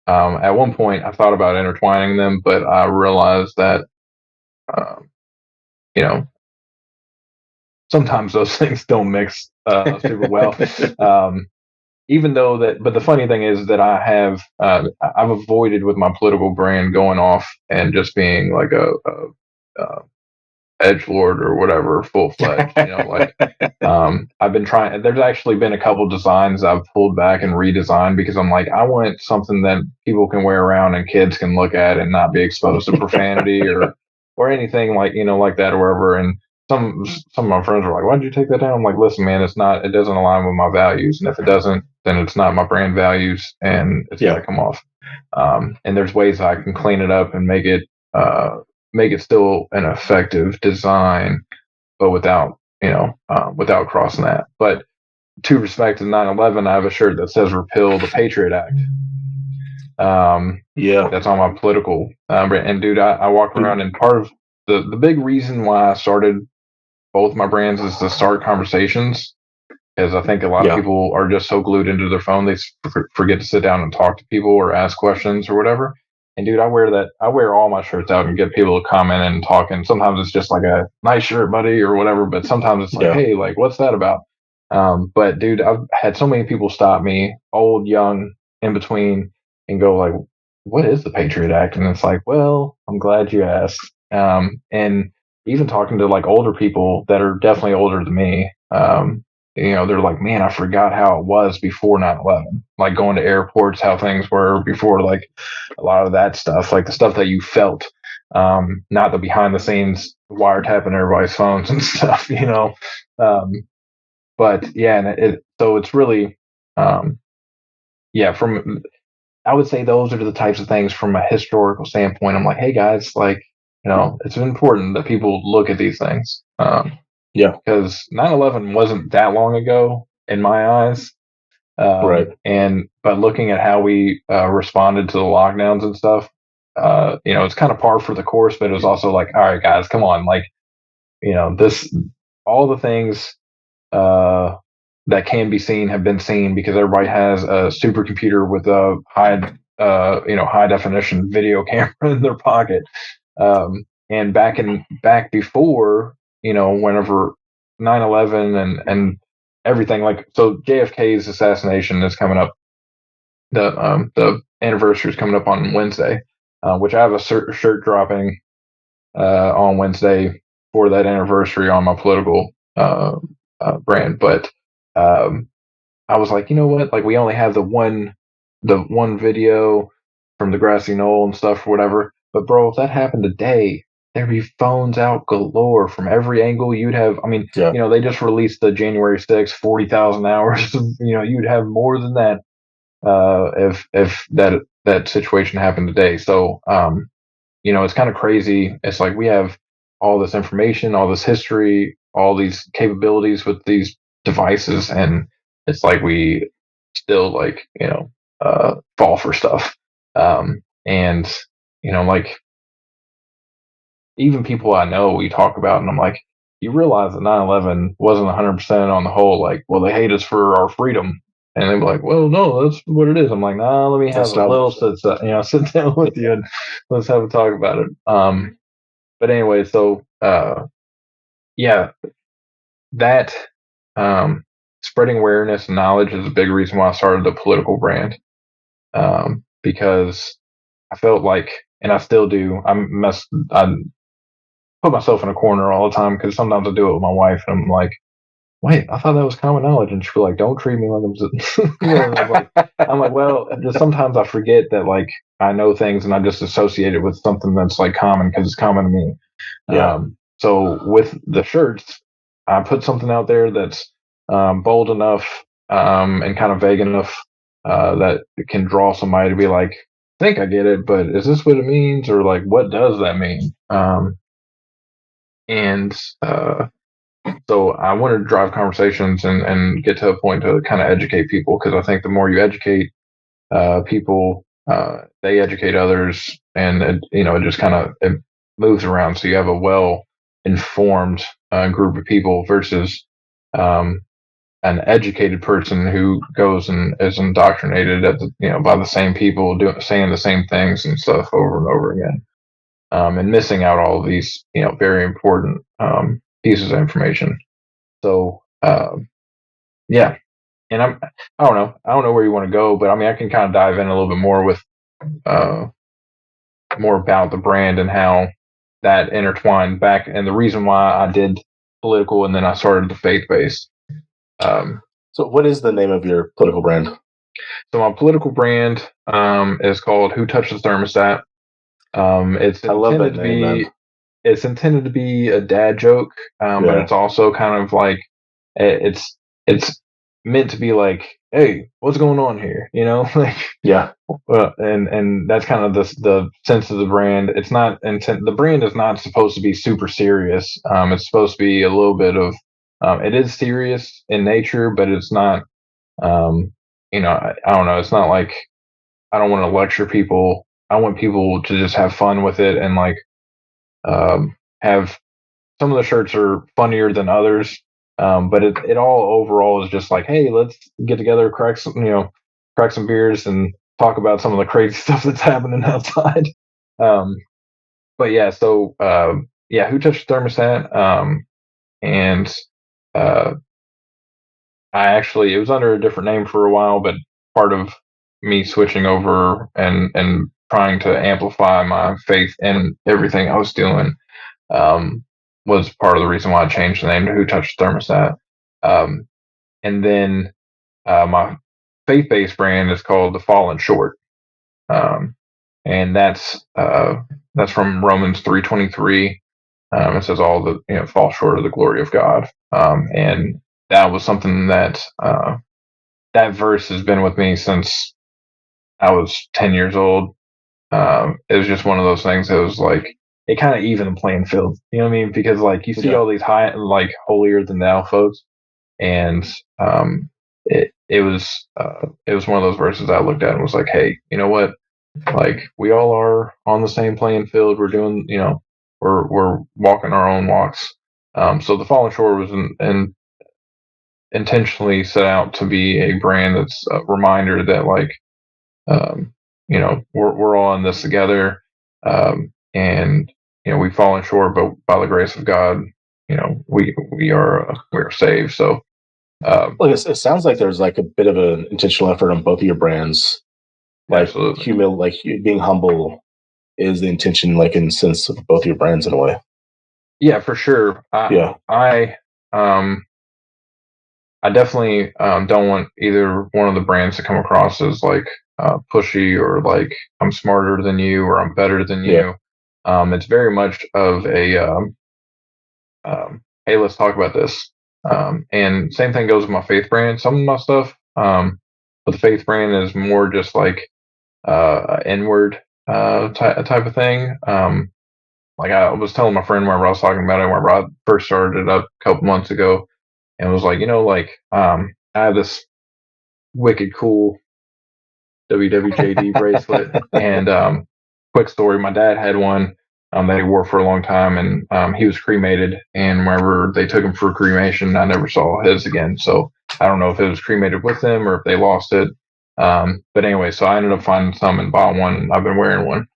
at one point I thought about intertwining them, but I realized that, sometimes those things don't mix super well. Even though but the funny thing is that I've avoided with my political brand going off and just being like a edgelord or whatever, full fledged. I've been trying. There's actually been a couple designs I've pulled back and redesigned because I'm like, I want something that people can wear around and kids can look at and not be exposed to profanity or anything like that or wherever. And some of my friends were like, "Why'd you take that down?" I'm like, "Listen, man, it doesn't align with my values, and if it doesn't, then it's not my brand values, and it's got to come off." And there's ways I can clean it up and make it still an effective design, but without crossing that. But to respect to 9/11, I have a shirt that says "Repeal the Patriot Act." That's on my political brand. And dude, I walk around, and part of the big reason why I started both my brands is to start conversations, because I think a lot of people are just so glued into their phone they forget to sit down and talk to people or ask questions or whatever. And dude, I wear all my shirts out and get people to comment and talk. And sometimes it's just like a nice shirt, buddy, or whatever. But sometimes it's like, hey, like, what's that about? But dude, I've had so many people stop me, old, young, in between, and go like, what is the Patriot Act? And it's like, well, I'm glad you asked. And even talking to like older people that are definitely older than me, they're like, man, I forgot how it was before 9/11. Like going to airports, how things were before, like a lot of that stuff, like the stuff that you felt, not the behind the scenes wiretapping everybody's phones and stuff, But yeah, and so it's really, from, I would say those are the types of things from a historical standpoint. I'm like, hey guys, like, it's important that people look at these things. Because 9/11 wasn't that long ago in my eyes. Right. And by looking at how we responded to the lockdowns and stuff, it's kind of par for the course, but it was also like, all right, guys, come on. Like, all the things that can be seen have been seen, because everybody has a supercomputer with a high definition video camera in their pocket. And back before, whenever 9/11 and everything, like, so JFK's assassination is coming up. The anniversary is coming up on Wednesday, which I have a shirt dropping on Wednesday for that anniversary on my political brand. But I was like, you know what? Like, we only have the one video from the grassy knoll and stuff or whatever. But bro, if that happened today, there'd be phones out galore from every angle. You'd have, I mean, they just released the January 6th, 40,000 hours. You'd have more than that if that situation happened today. So, it's kind of crazy. It's like we have all this information, all this history, all these capabilities with these devices, and it's like we still fall for stuff. And like, even people I know we talk about, and I'm like, you realize that 9/11 wasn't 100% on the whole, like, well, they hate us for our freedom. And they were like, well, no, that's what it is. I'm like, nah, let me have a little sit down with you and let's have a talk about it. But anyway, so that spreading awareness and knowledge is a big reason why I started the political brand. Because I felt like, and I still do, I put myself in a corner all the time, because sometimes I do it with my wife, and I'm like, wait, I thought that was common knowledge. And she's like, don't treat me like I'm like, well, just sometimes I forget that, like, I know things and I just associate it with something that's like common because it's common to me. So with the shirts, I put something out there that's bold enough and kind of vague enough that it can draw somebody to be like, I think I get it, but is this what it means? Or like, what does that mean? So I wanted to drive conversations and get to a point to kind of educate people, because I think the more you educate people, they educate others, and it just kind of it moves around. So you have a well informed group of people versus an educated person who goes and is indoctrinated by the same people saying the same things and stuff over and over again, and missing out all of these very important pieces of information. So yeah, and I don't know where you want to go, but I mean, I can kind of dive in a little bit more with more about the brand and how that intertwined back, and the reason why I did political and then I started the faith-based. So what is the name of your political brand? So my political brand is called Who Touched the Thermostat. It's I love that name, man. It's intended to be a dad joke, but it's also kind of like it's meant to be like, hey, what's going on here? Like, and that's kind of the sense of the brand. It's not the brand is not supposed to be super serious. It's supposed to be a little bit of it is serious in nature, but it's not. I don't know. It's not like I don't want to lecture people. I want people to just have fun with it and like have some of the shirts are funnier than others. But it all overall is just like, hey, let's get together, crack some beers and talk about some of the crazy stuff that's happening outside. Um, but yeah, so yeah, who touched the thermostat? And uh, it was under a different name for a while, but part of me switching over and trying to amplify my faith in everything I was doing was part of the reason why I changed the name to Who Touched the Thermostat. Um, and then my faith-based brand is called The Fallen Short, and that's from Romans 3:23. It says all the fall short of the glory of God, and that was something that verse has been with me since I was 10 years old. It was just one of those things that was like, it kind of evened the playing field. You know what I mean? Because like you see all these high, like holier than thou folks, and it was one of those verses I looked at and was like, hey, you know what? Like we all are on the same playing field. We're doing, we're walking our own walks. So the Fallen Shore was intentionally set out to be a brand that's a reminder that like we're all in this together, and we've fallen short, but by the grace of God, we are saved. So, well, it sounds like there's like a bit of an intentional effort on both of your brands. Like being humble is the intention, like in the sense of both your brands in a way. Yeah, for sure. I definitely don't want either one of the brands to come across as like pushy or like I'm smarter than you or I'm better than you. It's very much of a hey, let's talk about this. And same thing goes with my faith brand. Some of my stuff, but the faith brand is more just like inward type of thing. Like I was telling my friend whenever I was talking about it, whenever I first started it up a couple months ago, and was like, I have this wicked cool WWJD bracelet. And quick story, my dad had one that he wore for a long time, and he was cremated. And whenever they took him for cremation, I never saw his again. So I don't know if it was cremated with them or if they lost it. But anyway, so I ended up finding some and bought one, and I've been wearing one.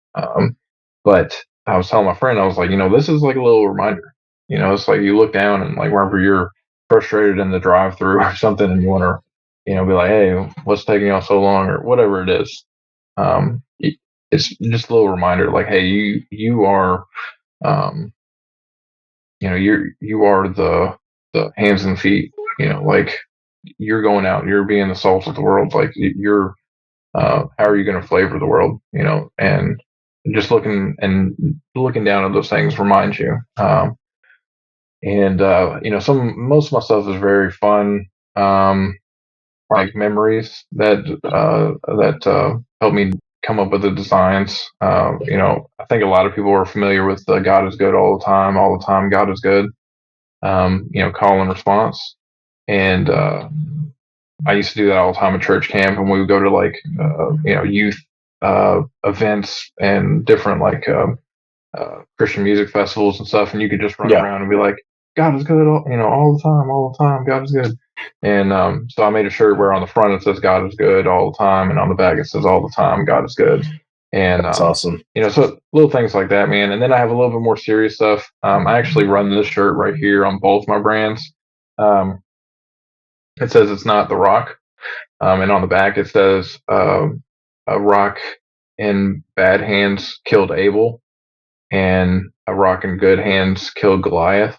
But I was telling my friend, I was like, this is like a little reminder. It's like you look down and like wherever you're frustrated in the drive-through or something, and you want to, be like, hey, what's taking y'all so long, or whatever it is. It's just a little reminder, like, hey, you are, you are the hands and feet. Like you're going out, you're being the salt of the world. Like you're, how are you going to flavor the world? And just looking down at those things reminds you. And most of my stuff is very fun, like memories that help me come up with the designs. I think a lot of people are familiar with God is good all the time, God is good. Call and response. And I used to do that all the time at church camp, and we would go to like youth events and different like Christian music festivals and stuff, and you could just run around and be like, God is good, all the time, God is good. And so I made a shirt where on the front it says God is good all the time, and on the back it says all the time, God is good. And that's awesome. So little things like that, man. And then I have a little bit more serious stuff. I actually run this shirt right here on both my brands. It says it's not the rock. And on the back it says a rock in bad hands killed Abel, and a rock in good hands killed Goliath.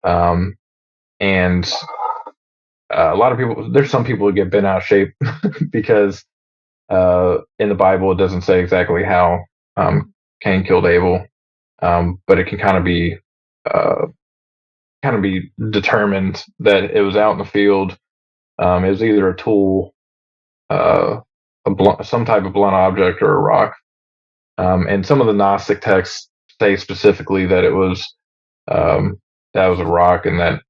And a lot of people, there's some people who get bent out of shape because in the Bible it doesn't say exactly how Cain killed Abel, but it can kind of be determined that it was out in the field. It was either a tool, some type of blunt object, or a rock. And some of the Gnostic texts say specifically that it was that was a rock, and that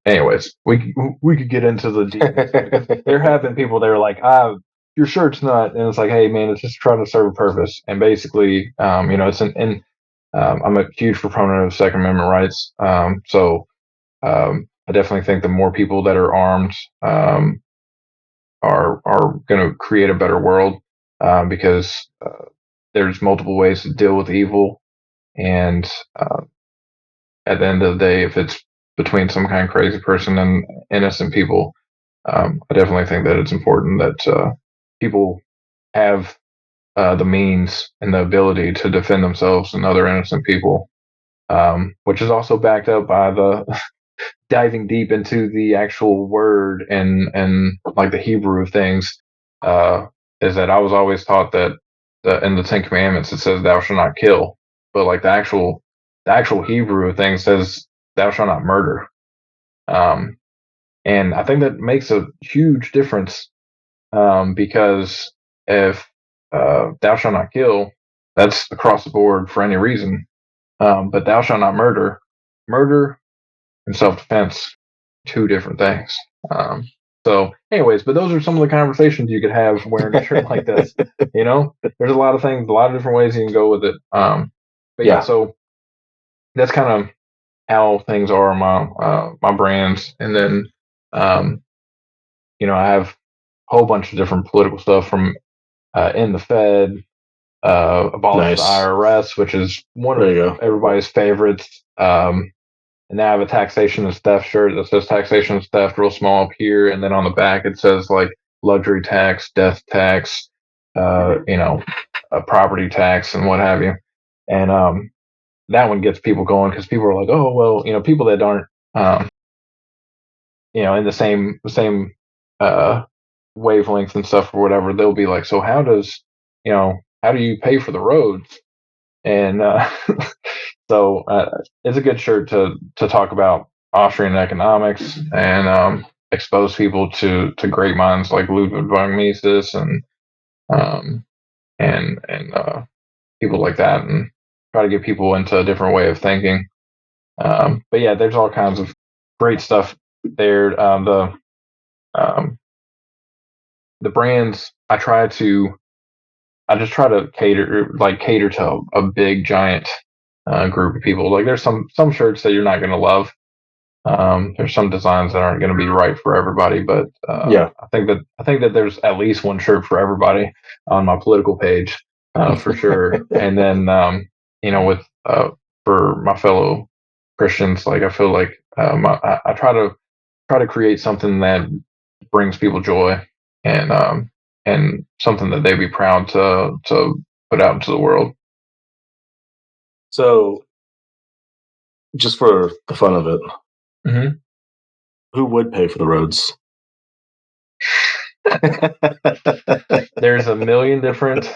anyways, we could get into the details. There have been people that are like, your shirt's not, and it's like, hey man, it's just trying to serve a purpose. And basically, it's I'm a huge proponent of Second Amendment rights. I definitely think the more people that are armed are going to create a better world, because there's multiple ways to deal with evil, and at the end of the day, if it's between some kind of crazy person and innocent people, I definitely think that it's important that people have the means and the ability to defend themselves and other innocent people, which is also backed up by the diving deep into the actual word and like the Hebrew of things. Is that I was always taught that in the Ten Commandments it says thou shalt not kill, but like the actual Hebrew of things says thou shalt not murder. Um, and I think that makes a huge difference, because if thou shalt not kill, that's across the board for any reason. But thou shalt not murder. Murder and self-defense, two different things. Anyways, but those are some of the conversations you could have wearing a shirt like this. There's a lot of things, a lot of different ways you can go with it. But yeah, so that's kind of how things are on my brands. And then, I have a whole bunch of different political stuff from in the Fed, abolish the IRS, which is one of everybody's favorites. And now I have a taxation and theft shirt that says taxation and theft real small up here, and then on the back it says like luxury tax, death tax, a property tax, and what have you. And that one gets people going because people are like, oh well, people that aren't in the same wavelength and stuff or whatever, they'll be like, so how do you pay for the roads? And so it's a good shirt to talk about Austrian economics and expose people to great minds like Ludwig von Mises and people like that, and try to get people into a different way of thinking. But yeah, there's all kinds of great stuff there. The brands I just try to cater to a big giant group of people. Like there's some shirts that you're not going to love. There's some designs that aren't going to be right for everybody, but I think that there's at least one shirt for everybody on my political page, for sure. And then with for my fellow Christians, like I feel like I try to create something that brings people joy and something that they'd be proud to put out into the world. So, just for the fun of it, mm-hmm. Who would pay for the roads? There's a million different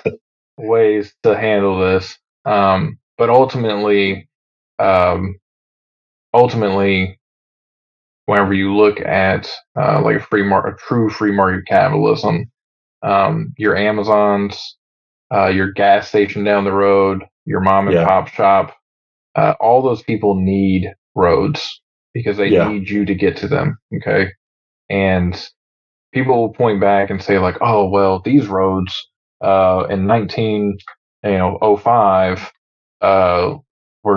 ways to handle this, but ultimately, whenever you look at like a true free market capitalism, your Amazons, your gas station down the road, your mom and pop shop, all those people need roads because they need you to get to them. Okay. And people will point back and say like, oh, well, these roads, in 1905, were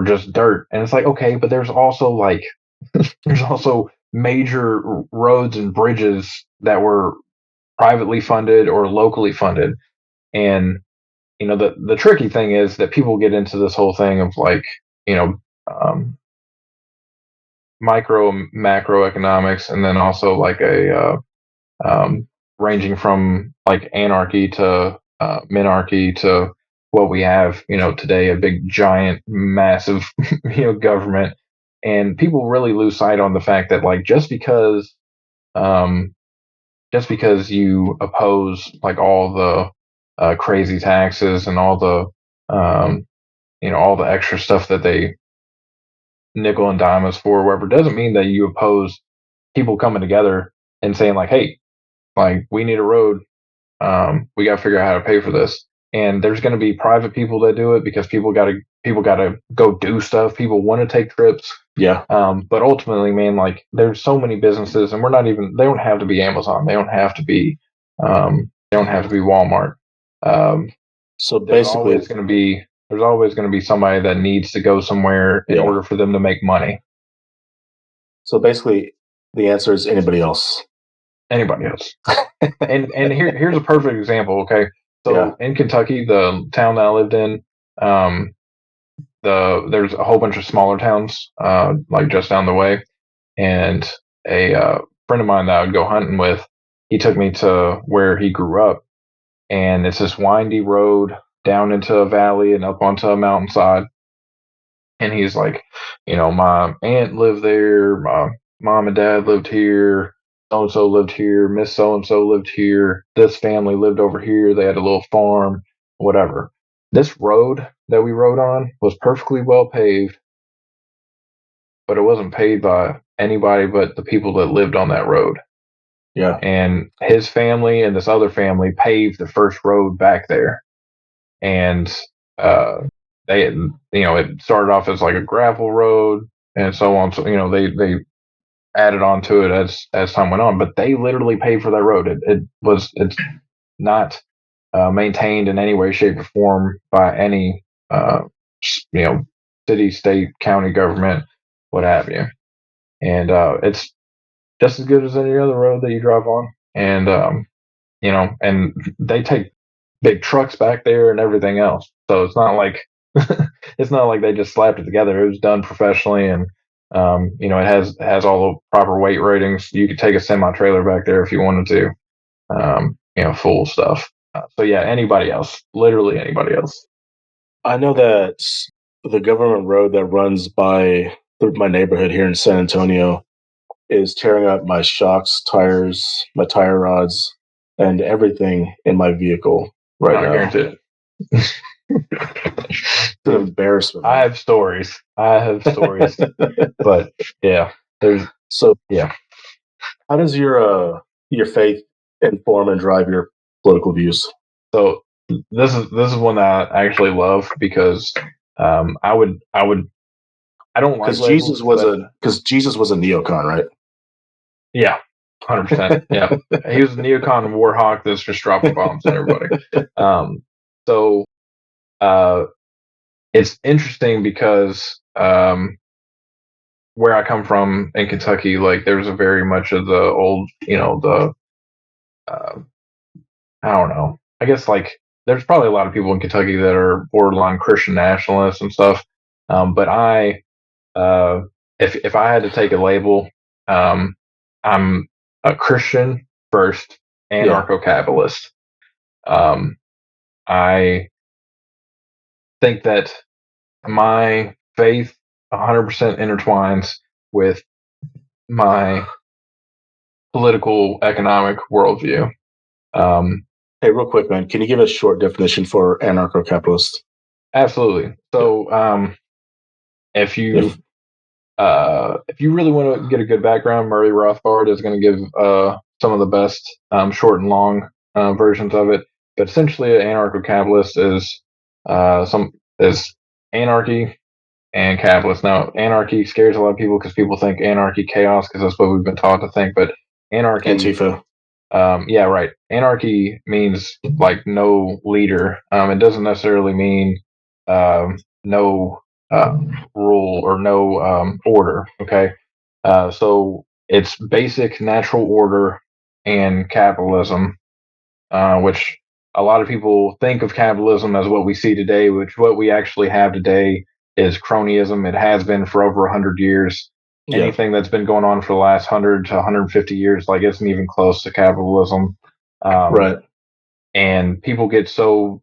just dirt. And it's like, okay, but there's also major roads and bridges that were privately funded or locally funded. And the tricky thing is that people get into this whole thing of like, micro and macroeconomics, and then also like ranging from like anarchy to minarchy to what we have, today, a big, giant, massive, government. And people really lose sight on the fact that like just because you oppose like all the crazy taxes and all the all the extra stuff that they nickel and dime us for, whatever, doesn't mean that you oppose people coming together and saying like, hey, like we need a road, we got to figure out how to pay for this. And there's going to be private people that do it because people got to go do stuff. People want to take trips. Yeah. But ultimately, man, like there's so many businesses, and they don't have to be Amazon. They don't have to be They don't have to be Walmart. Um, So there's basically, always going to be somebody that needs to go somewhere in order for them to make money. So basically, the answer is anybody else. Anybody else. and here's a perfect example. Okay, so in Kentucky, the town that I lived in, there's a whole bunch of smaller towns, like just down the way, and a friend of mine that I would go hunting with, he took me to where he grew up, and it's this windy road down into a valley and up onto a mountainside. And he's like, my aunt lived there, my mom and dad lived here, so and so lived here, Miss so and so lived here, this family lived over here, they had a little farm, whatever. This road that we rode on was perfectly well paved, but it wasn't paved by anybody but the people that lived on that road. Yeah. And his family and this other family paved the first road back there. And they, it started off as like a gravel road and so on. So, they added on to it as time went on, but they literally paid for that road. It's not maintained in any way, shape, or form by any, city, state, county government, what have you. And it's just as good as any other road that you drive on. And, and they take big trucks back there and everything else. So it's not like they just slapped it together. It was done professionally, and it has all the proper weight ratings. You could take a semi trailer back there if you wanted to, full stuff. So yeah, anybody else, literally anybody else. I know that the government road that runs through my neighborhood here in San Antonio is tearing up my shocks, tires, my tire rods, and everything in my vehicle right now. I guarantee it. It's an embarrassment. I have stories, but yeah, How does your faith inform and drive your political views? So this is one that I actually love because I don't like because Jesus was a neocon, right? Yeah, 100%. Yeah, he was a neocon war hawk that's just dropping bombs on everybody. So it's interesting because where I come from in Kentucky, like there's a very much of the old, I don't know. I guess like there's probably a lot of people in Kentucky that are borderline Christian nationalists and stuff. But if I had to take a label, I'm a Christian first, anarcho-capitalist. I think that my faith 100% intertwines with my political economic worldview. Hey, real quick, man, can you give a short definition for anarcho-capitalist? Absolutely. So, if you really want to get a good background, Murray Rothbard is going to give some of the best short and long versions of it. But essentially, an anarcho-capitalist is anarchy and capitalist. Now, anarchy scares a lot of people because people think anarchy, chaos, because that's what we've been taught to think. But anarchy, Antifa. Yeah, right. Anarchy means like no leader. It doesn't necessarily mean no rule or no order. Okay, so it's basic natural order and capitalism, which a lot of people think of capitalism as what we see today, which what we actually have today is cronyism. It has been for over 100 years. Yeah. Anything that's been going on for the last 100 to 150 years, like isn't even close to capitalism. Right. And people get so,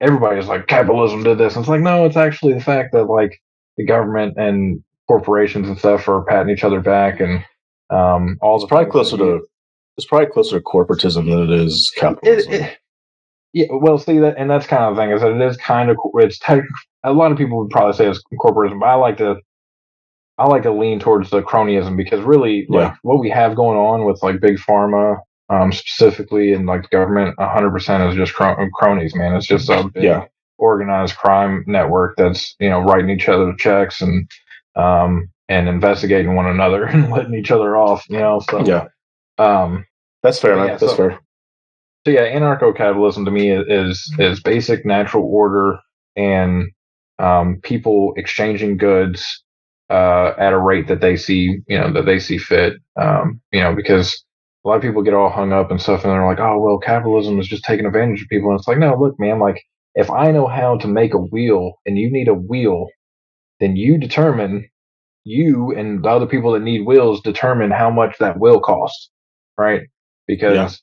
everybody's like, capitalism did this. And it's like, no, it's actually the fact that like the government and corporations and stuff are patting each other back and all it's probably closer to corporatism than it is capitalism. Yeah, well, see that, and that's kind of the thing is that it is kind of a lot of people would probably say it's corporatism, but I like to lean towards the cronyism because really, like what we have going on with like big pharma, specifically, and like the government, 100% is just cronies, man. It's just a big organized crime network that's writing each other checks and investigating one another and letting each other off, So that's fair, man. That's fair. So yeah, anarcho-capitalism to me is basic natural order and people exchanging goods at a rate that they see, that they see fit. Because a lot of people get all hung up and stuff, and they're like, "Oh, well, capitalism is just taking advantage of people." And it's like, no, look, man, like if I know how to make a wheel and you need a wheel, then you and the other people that need wheels determine how much that wheel costs, right? Yeah. Because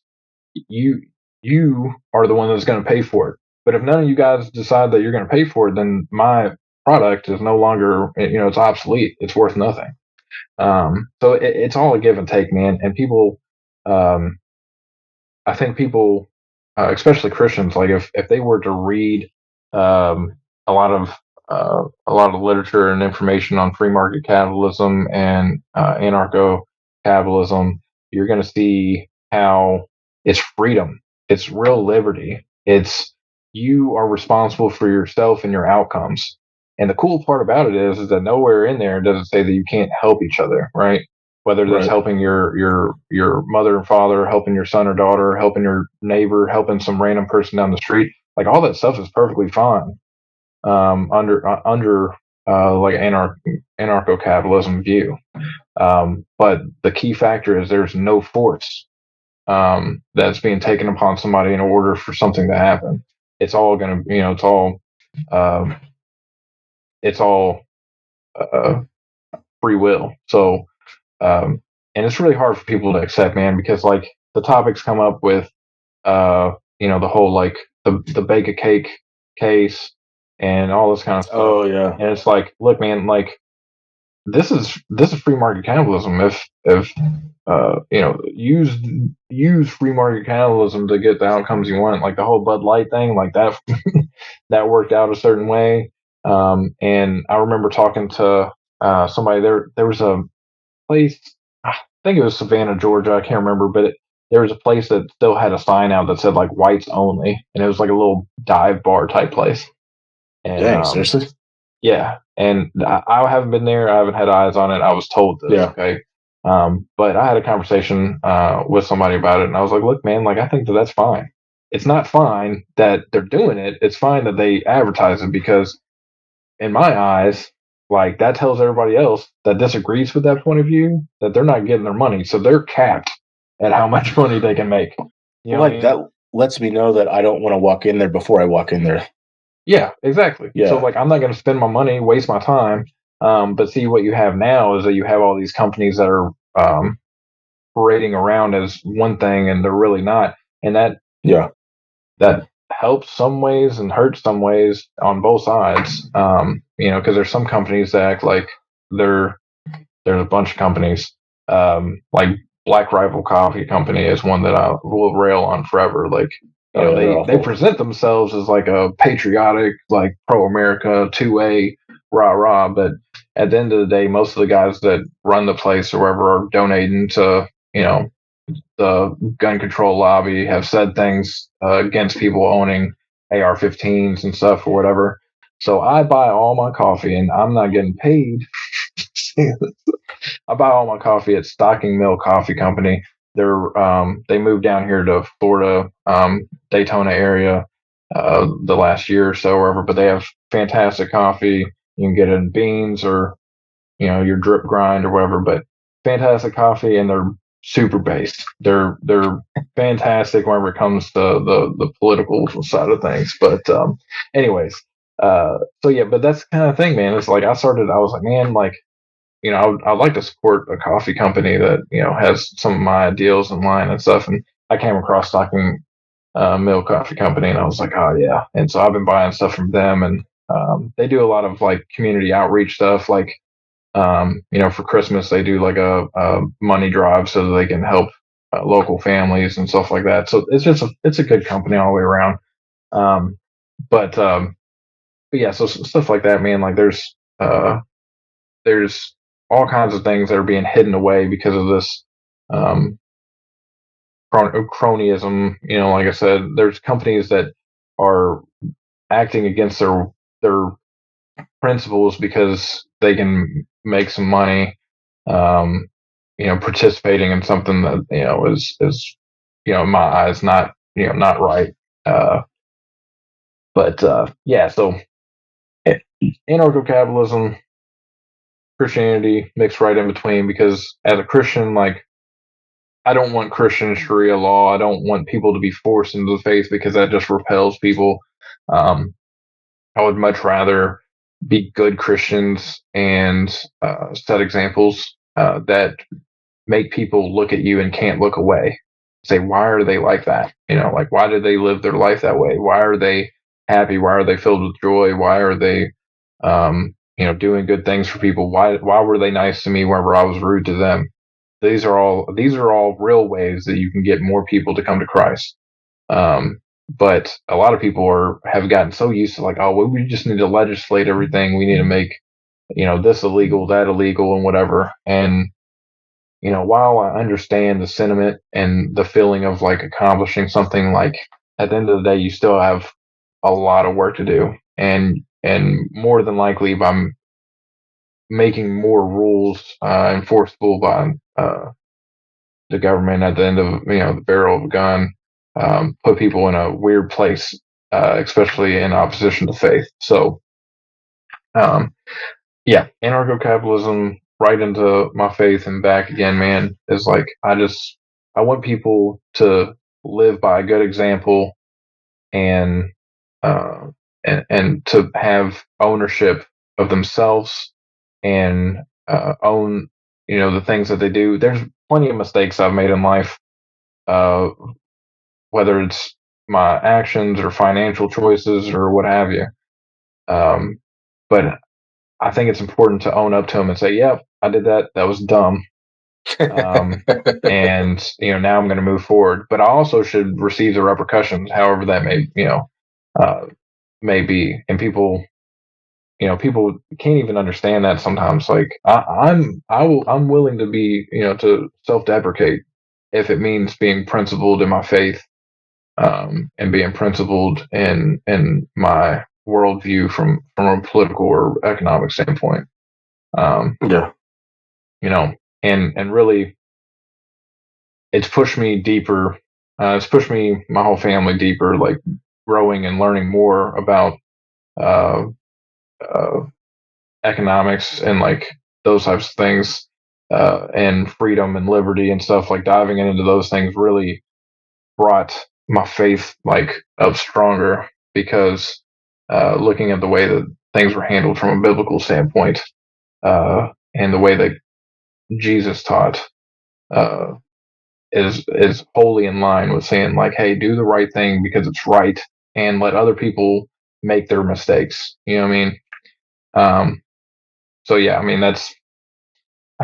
you you are the one that's going to pay for it. But if none of you guys decide that you're going to pay for it, then my product is no longer, it's obsolete. It's worth nothing. So it's all a give and take, man. And people, um, I think people, especially Christians, like if they were to read um, a lot of a lot of literature and information on free market capitalism and anarcho capitalism, you're going to see how it's freedom, it's real liberty, it's you are responsible for yourself and your outcomes. And the cool part about it is that nowhere in there does it say that you can't help each other, right? Whether that's Right. helping your mother and father, helping your son or daughter, helping your neighbor, helping some random person down the street, like all that stuff is perfectly fine under like anarcho-capitalism view. But the key factor is there's no force that's being taken upon somebody in order for something to happen. It's all gonna, um, it's all uh, free will. So and it's really hard for people to accept, man, because like the topics come up with, the whole like the bake a cake case and all this kind of stuff, Oh yeah. and it's like, look, man, like this is free market capitalism. If use free market capitalism to get the outcomes you want, like the whole Bud Light thing, like that that worked out a certain way. And I remember talking to somebody there. There was a place, I think it was Savannah, Georgia. I can't remember, but there was a place that still had a sign out that said like whites only, and it was like a little dive bar type place. And Dang, seriously? yeah, and I haven't been there. I haven't had eyes on it. I was told this, Yeah. okay. But I had a conversation with somebody about it, and I was like, "Look, man, like I think that that's fine. It's not fine that they're doing it. It's fine that they advertise it because in my eyes, like that tells everybody else that disagrees with that point of view that they're not getting their money, so they're capped at how much money they can make. You Well, know what I like mean? that lets me know that I don't want to walk in there before I walk in there. Yeah, exactly. So Yeah. like, I'm not going to spend my money, waste my time. But see, what you have now is that you have all these companies that are parading around as one thing, and they're really not, and Yeah. that helps some ways and hurts some ways on both sides. Because there's some companies that act like they're there's a bunch of companies, like Black Rifle Coffee Company is one that I will rail on forever. Like, Oh yeah, they're they awful. present themselves as like a patriotic, like pro America, 2A, rah rah. But at the end of the day, most of the guys that run the place or wherever are donating to, the gun control lobby, have said things against people owning AR-15s and stuff or whatever. So I buy all my coffee, and I'm not getting paid. I buy all my coffee at Stocking Mill Coffee Company. They moved down here to Florida, Daytona area, the last year or so, or whatever. But they have fantastic coffee. You can get it in beans or your drip grind or whatever. But fantastic coffee, and they're super based. They're fantastic whenever it comes to the political side of things. But anyways, so yeah, but that's the kind of thing, man. It's like I was like, man, like I'd like to support a coffee company that has some of my ideals in line and stuff. And I came across Stocking Mill Coffee Company, and I was like, oh yeah. And so I've been buying stuff from them, and they do a lot of like community outreach stuff. Like for Christmas they do like a money drive so that they can help local families and stuff like that. So it's a good company all the way around. Um, but yeah, so stuff like that, man. Like there's all kinds of things that are being hidden away because of this um, cronyism. Like I said, there's companies that are acting against their principles because they can make some money. Participating in something that is in my eyes not not right. So anarcho-capitalism, Christianity mixed right in between, because as a Christian, like, I don't want Christian Sharia law. I don't want people to be forced into the faith, because that just repels people. Um, I would much rather be good Christians and set examples that make people look at you and can't look away. Say, why are they like that? Like, why did they live their life that way? Why are they happy? Why are they filled with joy? Why are they, doing good things for people? Why were they nice to me whenever I was rude to them? These are all real ways that you can get more people to come to Christ. But a lot of people have gotten so used to, like, oh, well, we just need to legislate everything. We need to make, this illegal, that illegal, and whatever. And while I understand the sentiment and the feeling of like accomplishing something, like, at the end of the day, you still have a lot of work to do. And more than likely, by making more rules enforceable by the government at the end of the barrel of a gun, put people in a weird place, especially in opposition to faith. So, anarcho-capitalism right into my faith and back again, man, is like, I want people to live by a good example, and uh, and to have ownership of themselves, and own the things that they do. There's plenty of mistakes I've made in life, uh, whether it's my actions or financial choices or what have you. But I think it's important to own up to them and say, "Yep, I did that. That was dumb." And now I'm going to move forward. But I also should receive the repercussions, however that uh, may be. And people can't even understand that sometimes. Like, I'm willing to be, to self-deprecate if it means being principled in my faith, and being principled in my worldview from a political or economic standpoint. Yeah. And really, it's pushed me deeper. It's pushed me, my whole family, deeper, like growing and learning more about uh, uh, economics and like those types of things, and freedom and liberty and stuff. Like, diving into those things really brought my faith like up stronger, because looking at the way that things were handled from a biblical standpoint, and the way that Jesus taught, uh, is wholly in line with saying, like, hey, do the right thing because it's right, and let other people make their mistakes. You know what I mean? So yeah, I mean, I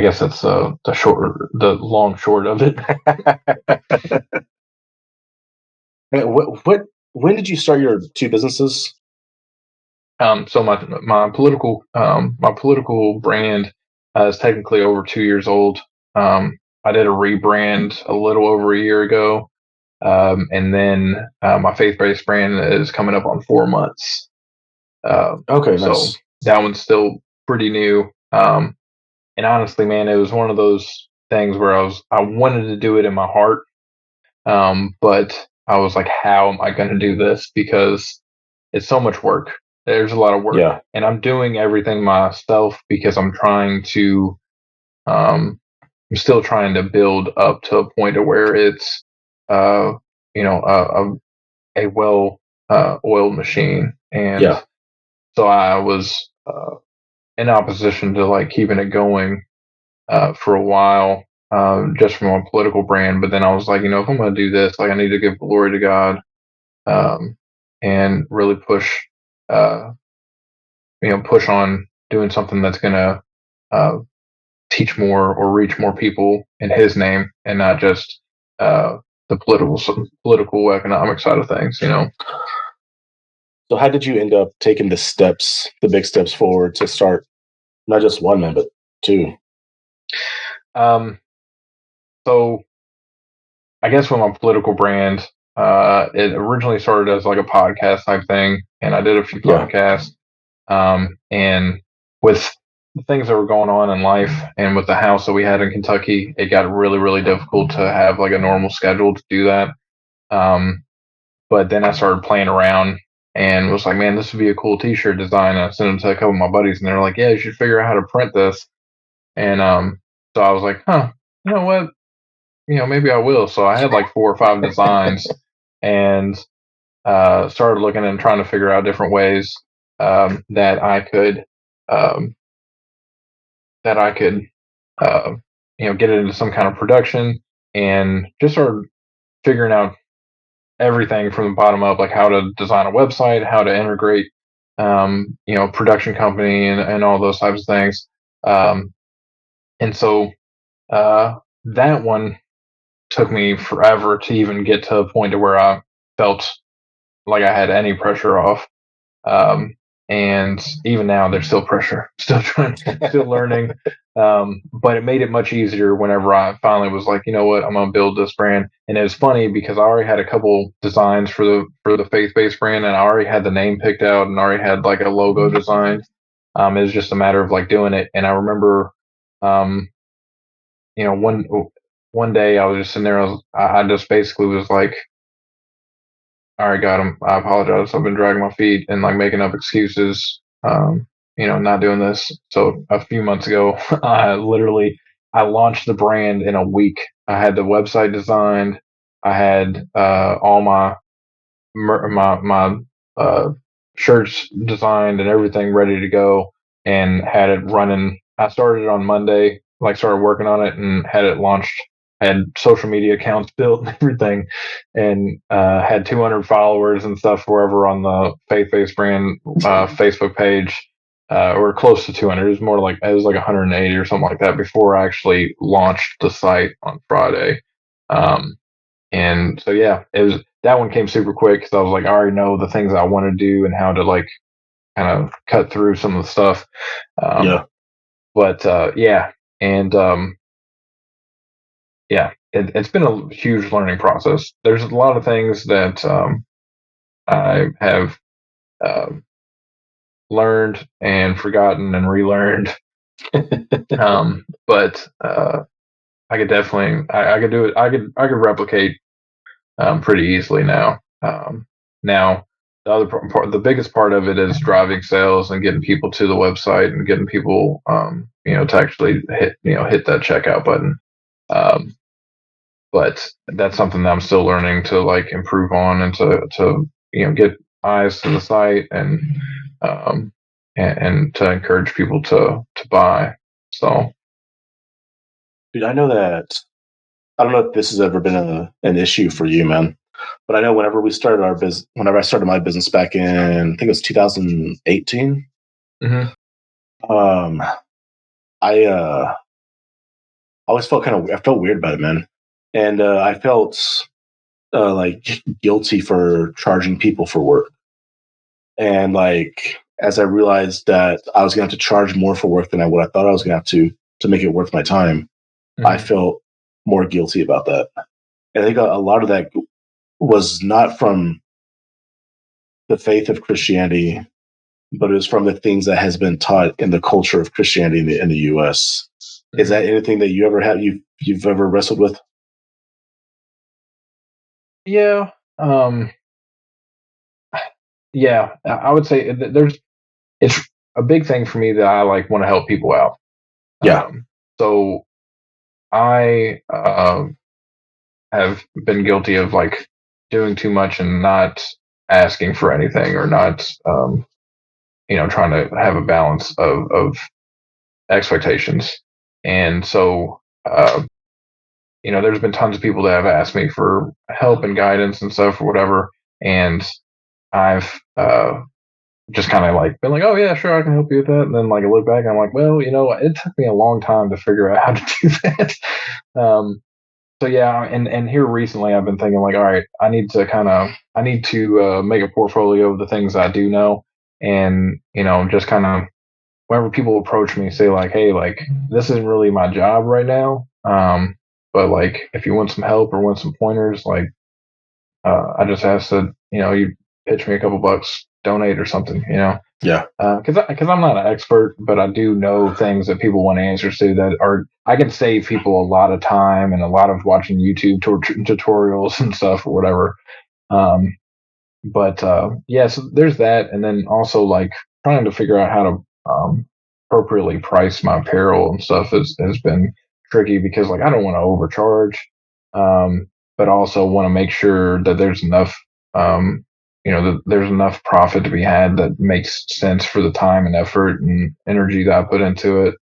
guess that's the long short of it. When did you start your two businesses? So my political brand is technically over 2 years old. I did a rebrand a little over a year ago, and then my faith-based brand is coming up on 4 months. Okay, So nice. that one's still pretty new. And honestly, man, it was one of those things where I wanted to do it in my heart, but I was like, how am I going to do this? Because it's so much work. There's a lot of work, Yeah. and I'm doing everything myself because um, I'm still trying to build up to a point of where it's, uh, a well oiled machine. And Yeah. so I was in opposition to like keeping it going for a while, just from a political brand. But then I was like, if I'm going to do this, like, I need to give glory to God, um, and really uh, push on doing something that's going to uh, teach more or reach more people in His name, and not just the political economic side of things. So how did you end up taking the big steps forward to start not just one man, but two? Um, so I guess with my political brand, it originally started as like a podcast type thing, and I did a few Yeah. podcasts. And with the things that were going on in life, and with the house that we had in Kentucky, it got really, really difficult to have like a normal schedule to do that. But then I started playing around and was like, man, this would be a cool t-shirt design. And I sent them to a couple of my buddies and they were like, yeah, you should figure out how to print this. And so I was like, huh, you know what? Maybe I will. So I had like 4 or 5 designs and started looking and trying to figure out different ways that I could um, uh, get it into some kind of production, and just started figuring out everything from the bottom up, like how to design a website, how to integrate, production company and all those types of things. And so that one took me forever to even get to a point to where I felt like I had any pressure off. And even now there's still pressure, still learning. But it made it much easier whenever I finally was like, you know what, I'm going to build this brand. And it was funny because I already had a couple designs for the faith-based brand, and I already had the name picked out and already had like a logo design. It was just a matter of like doing it. And I remember, um, one day I was just sitting there, I just basically was like, all right, got him. I apologize. I've been dragging my feet and like making up excuses. Not doing this. So a few months ago, I launched the brand in a week. I had the website designed. I had all my uh, shirts designed and everything ready to go, and had it running. I started on Monday, like started working on it and had it launched. I had social media accounts built and everything, and had 200 followers and stuff wherever on the faith-based brand Facebook page, or close to 200. It was like 180 or something like that before I actually launched the site on Friday. And so yeah, that one came super quick because I was like, I already know the things I want to do and how to like kind of cut through some of the stuff. Yeah. But yeah, and yeah, it's been a huge learning process. There's a lot of things that I have learned and forgotten and relearned. But I could definitely, I could do it. I could replicate pretty easily now. Now, the other the biggest part of it is driving sales and getting people to the website and getting people, to actually hit that checkout button. But that's something that I'm still learning to like improve on and to get eyes to the site um, and to encourage people to buy. So, Dude, I know that. I don't know if this has ever been an issue for you, man. But I know whenever I started my business back in, I think it was 2018. mm-hmm. I always I felt weird about it, man, and I felt like guilty for charging people for work, and like as I realized that I was gonna have to charge more for work than what I thought I was gonna have to make it worth my time, Mm-hmm. I felt more guilty about that. And I think a lot of that was not from the faith of Christianity, but it was from the things that has been taught in the culture of Christianity in the U.S. Is that anything that you ever had you've ever wrestled with? Yeah. Yeah, I would say it's a big thing for me that I like want to help people out. Yeah. So I have been guilty of like doing too much and not asking for anything, or not, trying to have a balance of expectations. And so, there's been tons of people that have asked me for help and guidance and stuff or whatever. And I've, just kind of like been like, oh yeah, sure, I can help you with that. And then like I look back and I'm like, well, it took me a long time to figure out how to do that. So yeah, and here recently I've been thinking like, all right, I need to make a portfolio of the things I do know, and just kind of whenever people approach me, say like, hey, like this isn't really my job right now, but like if you want some help or want some pointers, like I just ask that you pitch me a couple bucks, donate or something, Yeah. because I'm not an expert, but I do know things that people want answers to that are I can save people a lot of time and a lot of watching YouTube tutorials and stuff or whatever. But yeah, so there's that, and then also like trying to figure out how to appropriately price my apparel and stuff has been tricky because like I don't want to overcharge, but also want to make sure that there's enough, that there's enough profit to be had that makes sense for the time and effort and energy that I put into it.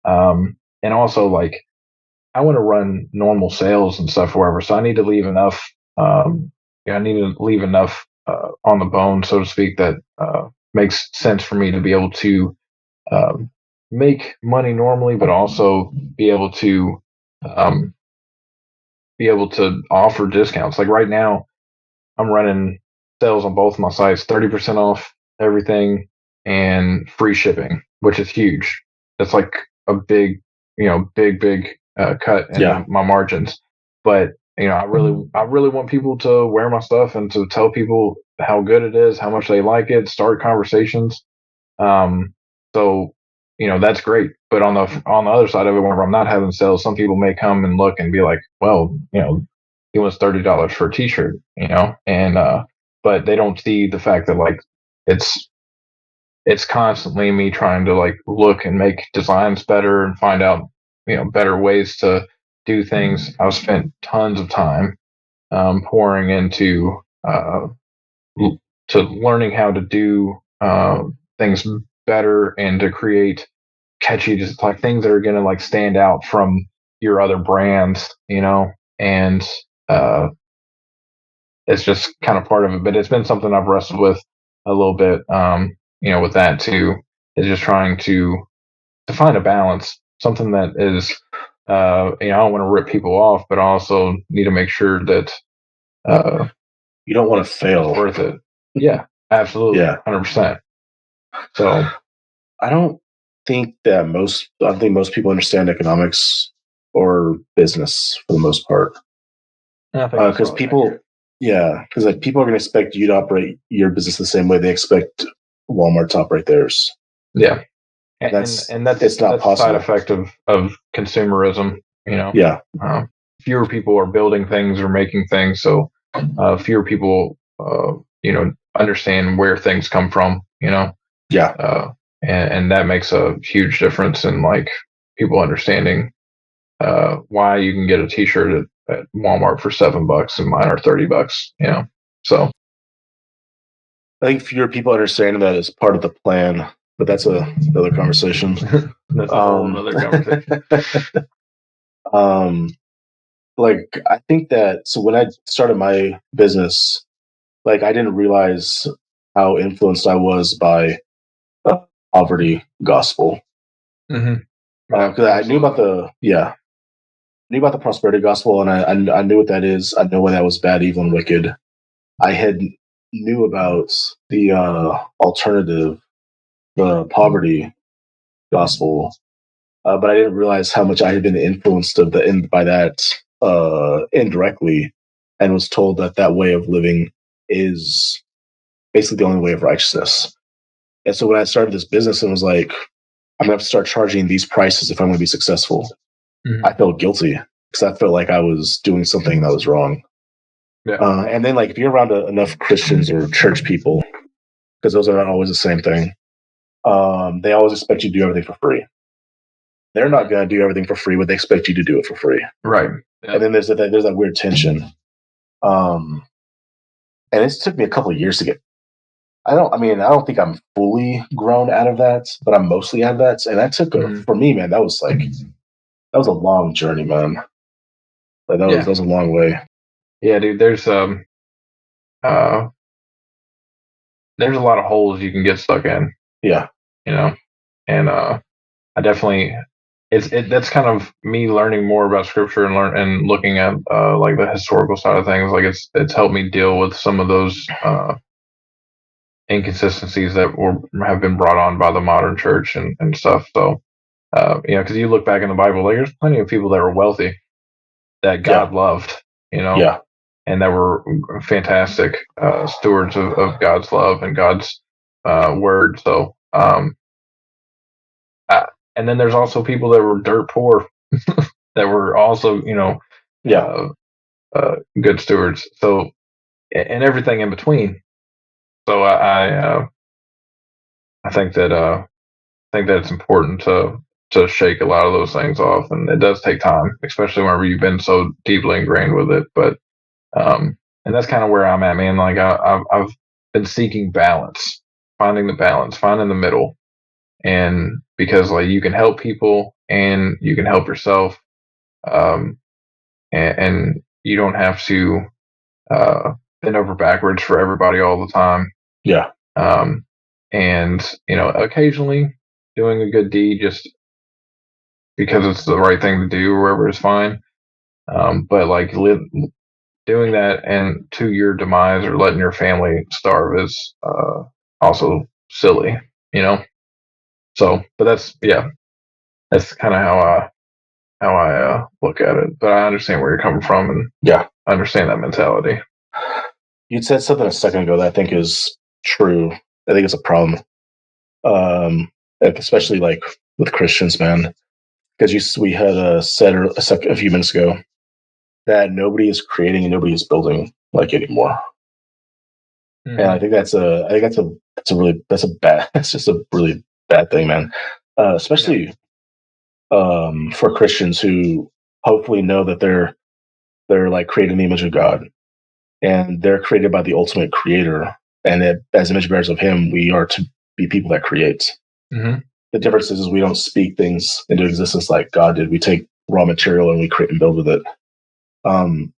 And also like I want to run normal sales and stuff wherever, so I need to leave enough. I need to leave enough on the bone, so to speak, that makes sense for me to be able to um, make money normally, but also um, be able to offer discounts. Like right now, I'm running sales on both my sites, 30% off everything and free shipping, which is huge. That's like a big, big cut in my margins. But I really want people to wear my stuff and to tell people how good it is, how much they like it, start conversations. So that's great. But on the other side of it, whenever I'm not having sales, some people may come and look and be like, well, he wants $30 for a T-shirt, and but they don't see the fact that like it's it's constantly me trying to like look and make designs better and find out better ways to do things. I've spent tons of time pouring into to learning how to do things better and to create catchy, just like things that are going to like stand out from your other brands, and uh, it's just kind of part of it. But it's been something I've wrestled with a little bit, with that too, is just trying to find a balance, something that is, I don't want to rip people off, but I also need to make sure that you don't want to fail. It's worth it. Yeah, absolutely. Yeah, 100%. So I don't think most people understand economics or business for the most part. Because people, because like people are going to expect you to operate your business the same way they expect Walmart to operate theirs. Yeah, and that's it's not possible. A side effect of consumerism. Yeah. Fewer people are building things or making things, so fewer people, understand where things come from. Yeah. And that makes a huge difference in like people understanding why you can get a T-shirt at Walmart for $7 and mine are $30. So I think fewer people understanding that is part of the plan, but that's another conversation. That's a whole other conversation. Like I think that when I started my business, like I didn't realize how influenced I was by poverty gospel. Mm-hmm. Because I knew about the prosperity gospel, and I knew what that is. I know why that was bad, evil, and wicked. I had knew about the alternative, the poverty gospel, but I didn't realize how much I had been influenced by that indirectly, and was told that way of living is basically the only way of righteousness. And so when I started this business and was like, I'm going to have to start charging these prices if I'm going to be successful, I felt guilty because I felt like I was doing something that was wrong. Yeah. And then like if you're around enough Christians or church people, because those are not always the same thing, they always expect you to do everything for free. They're not going to do everything for free, but they expect you to do it for free. Right. Yeah. And then there's that weird tension. And it took me a couple of years to get. I don't think I'm fully grown out of that, but I'm mostly out of that. And that took for me, man, that was a long journey, man. Like that was a long way. Yeah, dude, there's a lot of holes you can get stuck in. Yeah. And I definitely that's kind of me learning more about scripture and looking at like the historical side of things. Like it's helped me deal with some of those inconsistencies that have been brought on by the modern church and stuff. So because you look back in the Bible, like there's plenty of people that were wealthy that God loved, Yeah. and that were fantastic stewards of God's love and God's word. So and then there's also people that were dirt poor that were also, good stewards. So, and everything in between. So I think that it's important to shake a lot of those things off, and it does take time, especially whenever you've been so deeply ingrained with it. But and that's kind of where I'm at, man. Like I've been seeking balance, finding the balance, finding the middle, and because like you can help people and you can help yourself, um, and you don't have to bend over backwards for everybody all the time. Yeah. And occasionally doing a good deed just because it's the right thing to do, or whatever is fine. But like doing that and to your demise or letting your family starve is also silly, you know. So, but that's kind of how I look at it. But I understand where you're coming from, and Yeah. I understand that mentality. You'd said something a second ago that I think is true. I think it's a problem, especially like with Christians, man. Because we had said a few minutes ago that nobody is creating and nobody is building like anymore. Mm-hmm. And I think that's a bad. That's just a really bad thing, man. Especially for Christians who hopefully know that they're like created in the image of God, and they're created by the ultimate Creator, and that as image bearers of Him, we are to be people that create. Mm-hmm. The difference is we don't speak things into existence like God did. We take raw material and we create and build with it. And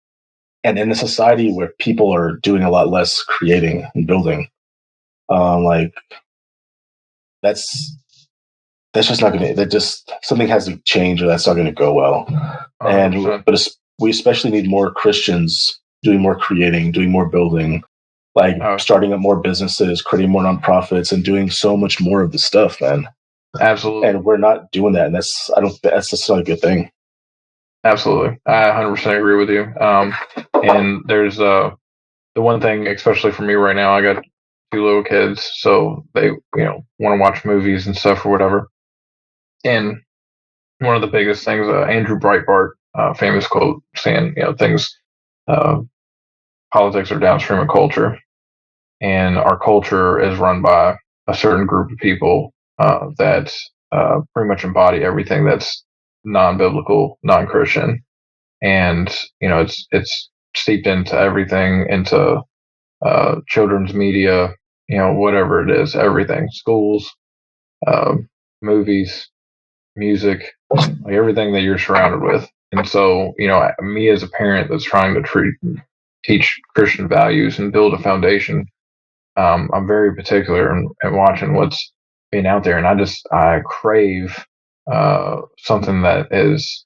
in a society where people are doing a lot less creating and building, like that's just not going to. That just something has to change, or that's not going to go well. 100%. We especially need more Christians doing more creating, doing more building, like starting up more businesses, creating more nonprofits, and doing so much more of the stuff, man. Absolutely. And we're not doing that, and that's just not a good thing. Absolutely. I 100% agree with you. And there's the one thing, especially for me right now, I got 2 little kids, so they, want to watch movies and stuff or whatever. And one of the biggest things, Andrew Breitbart, famous quote saying, things, politics are downstream of culture, and our culture is run by a certain group of people that pretty much embody everything that's non-biblical, non-Christian, and it's steeped into everything, into children's media, whatever it is, everything, schools, movies, music, like everything that you're surrounded with. And so, me as a parent that's trying to teach Christian values and build a foundation, I'm very particular in watching what's being out there, and I crave something that is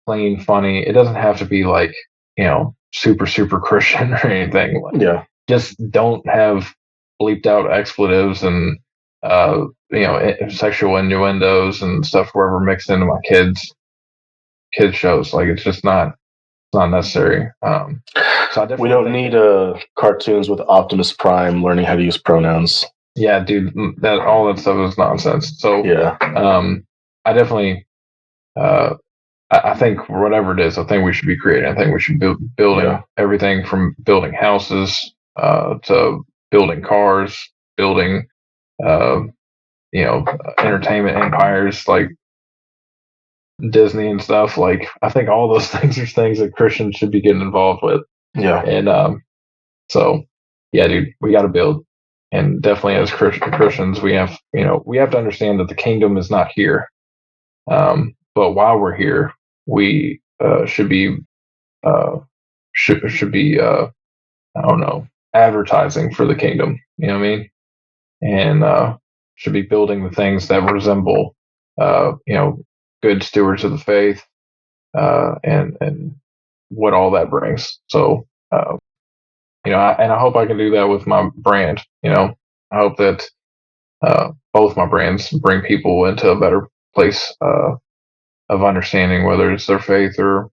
plain funny. It doesn't have to be like super Christian or anything. Yeah. Just don't have bleeped out expletives and sexual innuendos and stuff wherever mixed into my kids shows. Like it's just not necessary. So we don't need cartoons with Optimus Prime learning how to use pronouns. Yeah, dude, all that stuff is nonsense. So yeah, I definitely I think whatever it is, I think we should be creating. I think we should be building everything from building houses to building cars, building entertainment empires like Disney and stuff. Like I think all those things are things that Christians should be getting involved with. Yeah. And so yeah, dude, we got to build. And definitely as Christians, we have to understand that the kingdom is not here. But while we're here, we should be I don't know, advertising for the kingdom. You know what I mean? And should be building the things that resemble good stewards of the faith, and what all that brings. So I hope I can do that with my brand. I hope that both my brands bring people into a better place of understanding, whether it's their faith or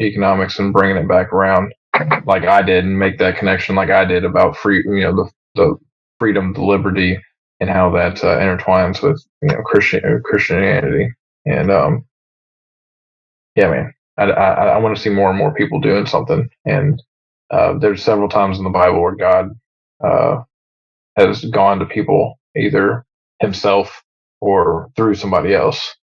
economics, and bringing it back around like I did, and make that connection like I did about free, the freedom, the liberty, and how that intertwines with Christianity. And yeah, man, I want to see more and more people doing something. And there's several times in the Bible where God has gone to people, either himself or through somebody else,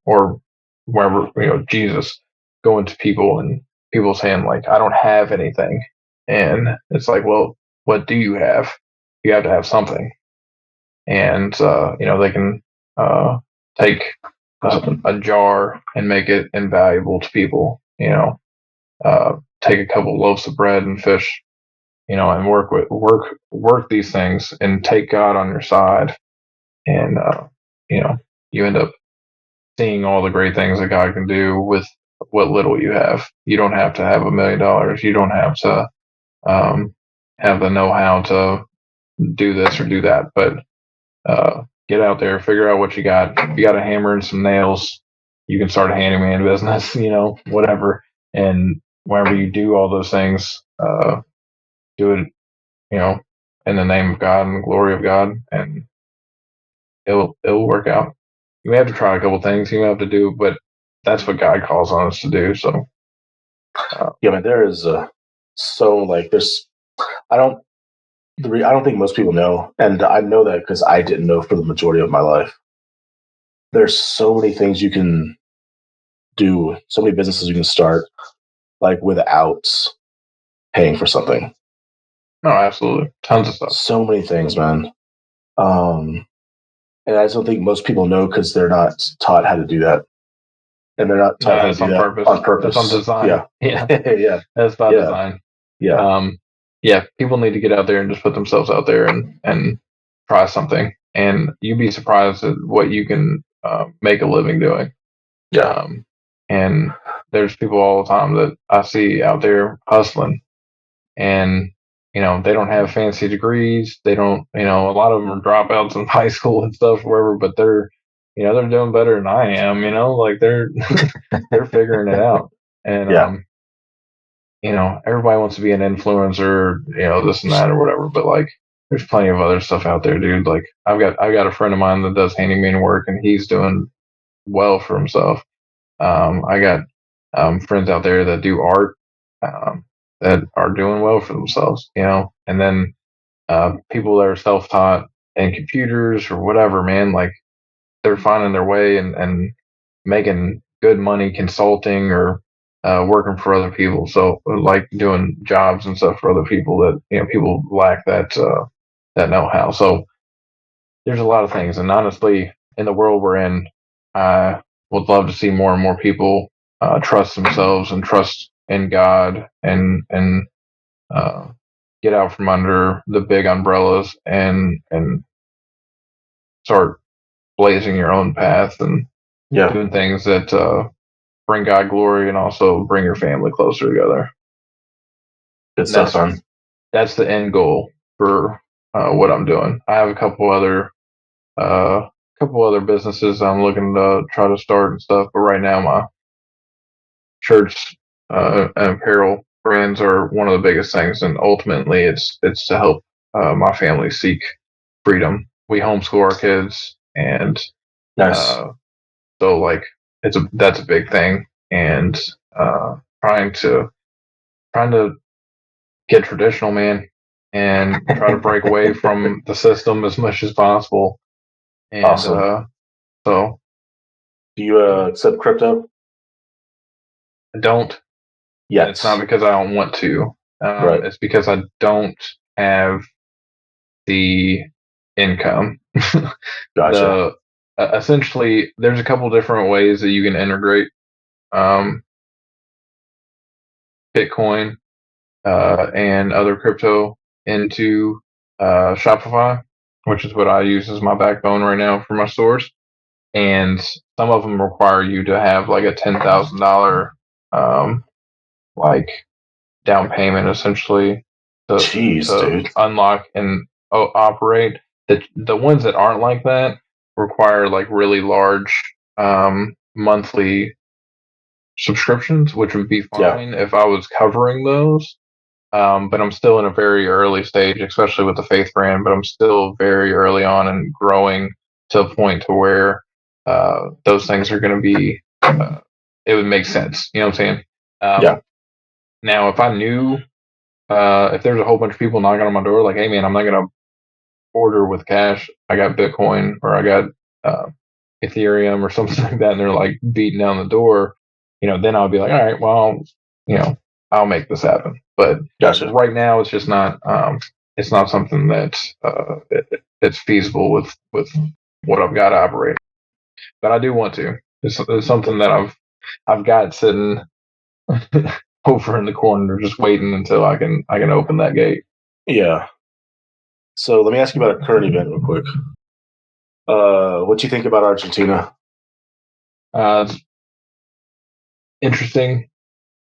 or wherever, Jesus going to people and people saying like, I don't have anything. And it's like, well, what do you have? You have to have something. And, they can take a jar and make it invaluable to people, take a couple loaves of bread and fish, and work these things and take God on your side. And, you end up seeing all the great things that God can do with what little you have. You don't have to have $1 million. You don't have to have the know-how to do this or do that, but get out there, figure out what you got. If you got a hammer and some nails, you can start a handyman business, whatever. And whenever you do all those things, do it, in the name of God and the glory of God, and it'll work out. You may have to try a couple things, you may have to do, but that's what God calls on us to do. So, yeah, man, there is there's I don't think most people know, and I know that because I didn't know for the majority of my life. There's so many things you can do, so many businesses you can start, like without paying for something. no, absolutely, tons of stuff. So many things, man. And I just don't think most people know because they're not taught how to do that, and they're not taught how to do that on purpose. That's on design. Yeah, yeah. That's by design. Yeah. People need to get out there and just put themselves out there and try something, and you'd be surprised at what you can make a living doing. Yeah. And there's people all the time that I see out there hustling, and they don't have fancy degrees. They don't, a lot of them are dropouts in high school and stuff, wherever. But they're doing better than I am. Like they're they're figuring it out. And everybody wants to be an influencer, this and that or whatever. But like, there's plenty of other stuff out there, dude. Like I've got a friend of mine that does handyman work, and he's doing well for himself. I got friends out there that do art that are doing well for themselves, and then people that are self-taught and computers or whatever, man, like they're finding their way and making good money consulting or working for other people. So like doing jobs and stuff for other people that, people lack that know-how. So there's a lot of things. And honestly, in the world we're in, I would love to see more and more people trust themselves and trust in God and get out from under the big umbrellas and start blazing your own path and doing things that bring God glory and also bring your family closer together. Good stuff, man. That's the end goal for what I'm doing. I have a couple other businesses I'm looking to try to start and stuff, but right now my shirts and apparel brands are one of the biggest things, and ultimately it's to help my family seek freedom. We homeschool our kids, and nice. So like that's a big thing, and trying to get traditional, man, and try to break away from the system as much as possible. And awesome. So do you accept crypto? I don't. Yeah, it's not because I don't want to. Right. It's because I don't have the income. Gotcha. Essentially, there's a couple different ways that you can integrate Bitcoin and other crypto into Shopify, which is what I use as my backbone right now for my stores. And some of them require you to have like a $10,000 like down payment essentially to unlock and operate. The ones that aren't like that require like really large monthly subscriptions, which would be fine if I was covering those. But I'm still in a very early stage, especially with the Faith brand, but I'm still very early on and growing to a point to where those things are going to be, it would make sense. You know what I'm saying? Now, if I knew, if there's a whole bunch of people knocking on my door, like, hey, man, I'm not going to order with cash, I got Bitcoin or I got Ethereum or something like that, and they're like beating down the door, then I'll be like, all right, well, I'll make this happen. But Gotcha. right now, it's just not. It's not something that's it's feasible with what I've got to operate. But I do want to. It's something that I've got sitting over in the corner, just waiting until I can open that gate. Yeah. So let me ask you about a current event real quick. What do you think about Argentina? It's interesting.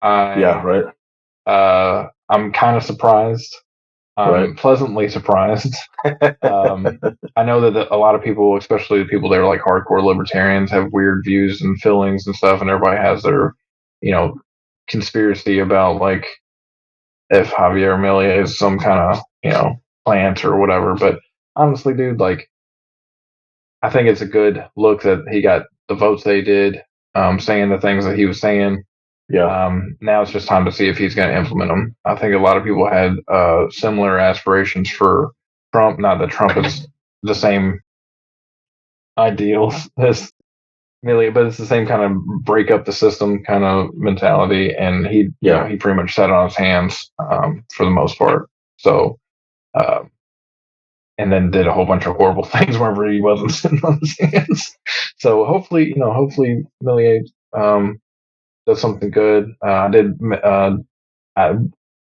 Yeah, right. I'm kind of surprised. I'm Right. pleasantly surprised. I know that a lot of people, especially the people that are like hardcore libertarians, have weird views and feelings and stuff, and everybody has their, conspiracy about like if Javier Milei is some kind of, plant or whatever. But honestly, dude, like, I think it's a good look that he got the votes they did, saying the things that he was saying. Yeah. Now it's just time to see if he's going to implement them. I think a lot of people had similar aspirations for Trump. Not that Trump is the same ideals as Milei, but it's the same kind of break up the system kind of mentality. And he pretty much sat on his hands for the most part. So, and then did a whole bunch of horrible things whenever he wasn't sitting on his hands. So hopefully Milei does something good. I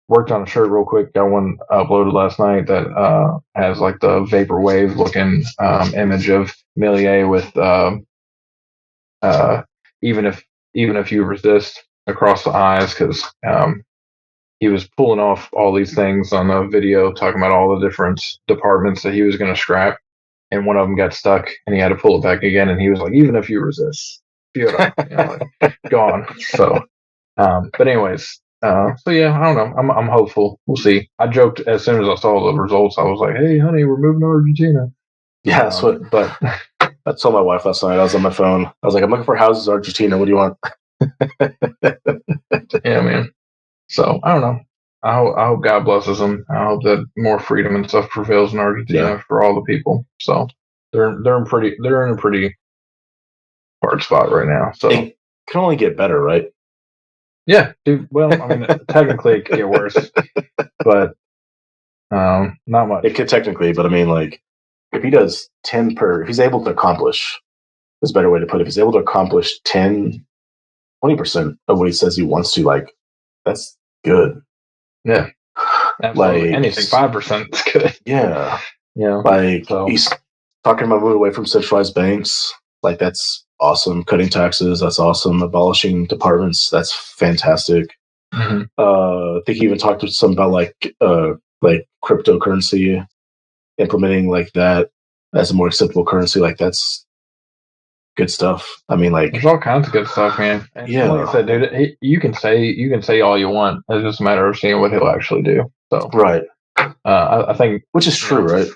worked on a shirt real quick. Got one uploaded last night that has like the vaporwave looking image of Milei with even if you resist across the eyes, because he was pulling off all these things on the video, talking about all the different departments that he was going to scrap, and one of them got stuck, and he had to pull it back again, and he was like, even if you resist, gone. So, but anyways, so yeah, I don't know. I'm hopeful. We'll see. I joked as soon as I saw the results, I was like, hey, honey, we're moving to Argentina. Yeah, that's what. But I told my wife last night. I was on my phone. I was like, I'm looking for houses in Argentina. What do you want? Yeah, man. So I don't know. I hope God blesses them. I hope that more freedom and stuff prevails in Argentina for all the people. So they're in a pretty hard spot right now. So it can only get better, right? Yeah, dude. Well, I mean, technically it could get worse, but not much. It could technically, but I mean, like, if he does 10 if he's able to accomplish, there's a better way to put it, if he's able to accomplish 10, 20% of what he says he wants to, like, that's good. Yeah. Absolutely. Like, anything 5% is good. Yeah. Yeah. Like, he's talking about moving away from centralized banks. Like, that's awesome. Cutting taxes, that's awesome. Abolishing departments, that's fantastic. Mm-hmm. I think he even talked to some about like cryptocurrency, implementing like that as a more acceptable currency. Like, that's good stuff. I mean, like, there's all kinds of good stuff, man. And like I said, dude, you can say all you want. It's just a matter of seeing what he'll actually do. So right. I think, which is true, right?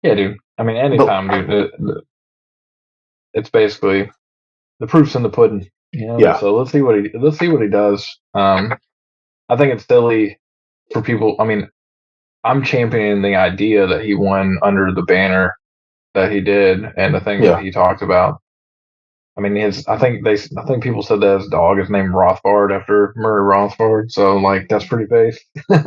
Yeah, dude. I mean, anytime, dude. It's basically the proof's in the pudding. Yeah. So let's see what he does. I think it's silly for people. I mean, I'm championing the idea that he won under the banner that he did and the things that he talked about. I mean, I think people said that his dog is named Rothbard after Murray Rothbard, so like that's pretty base. But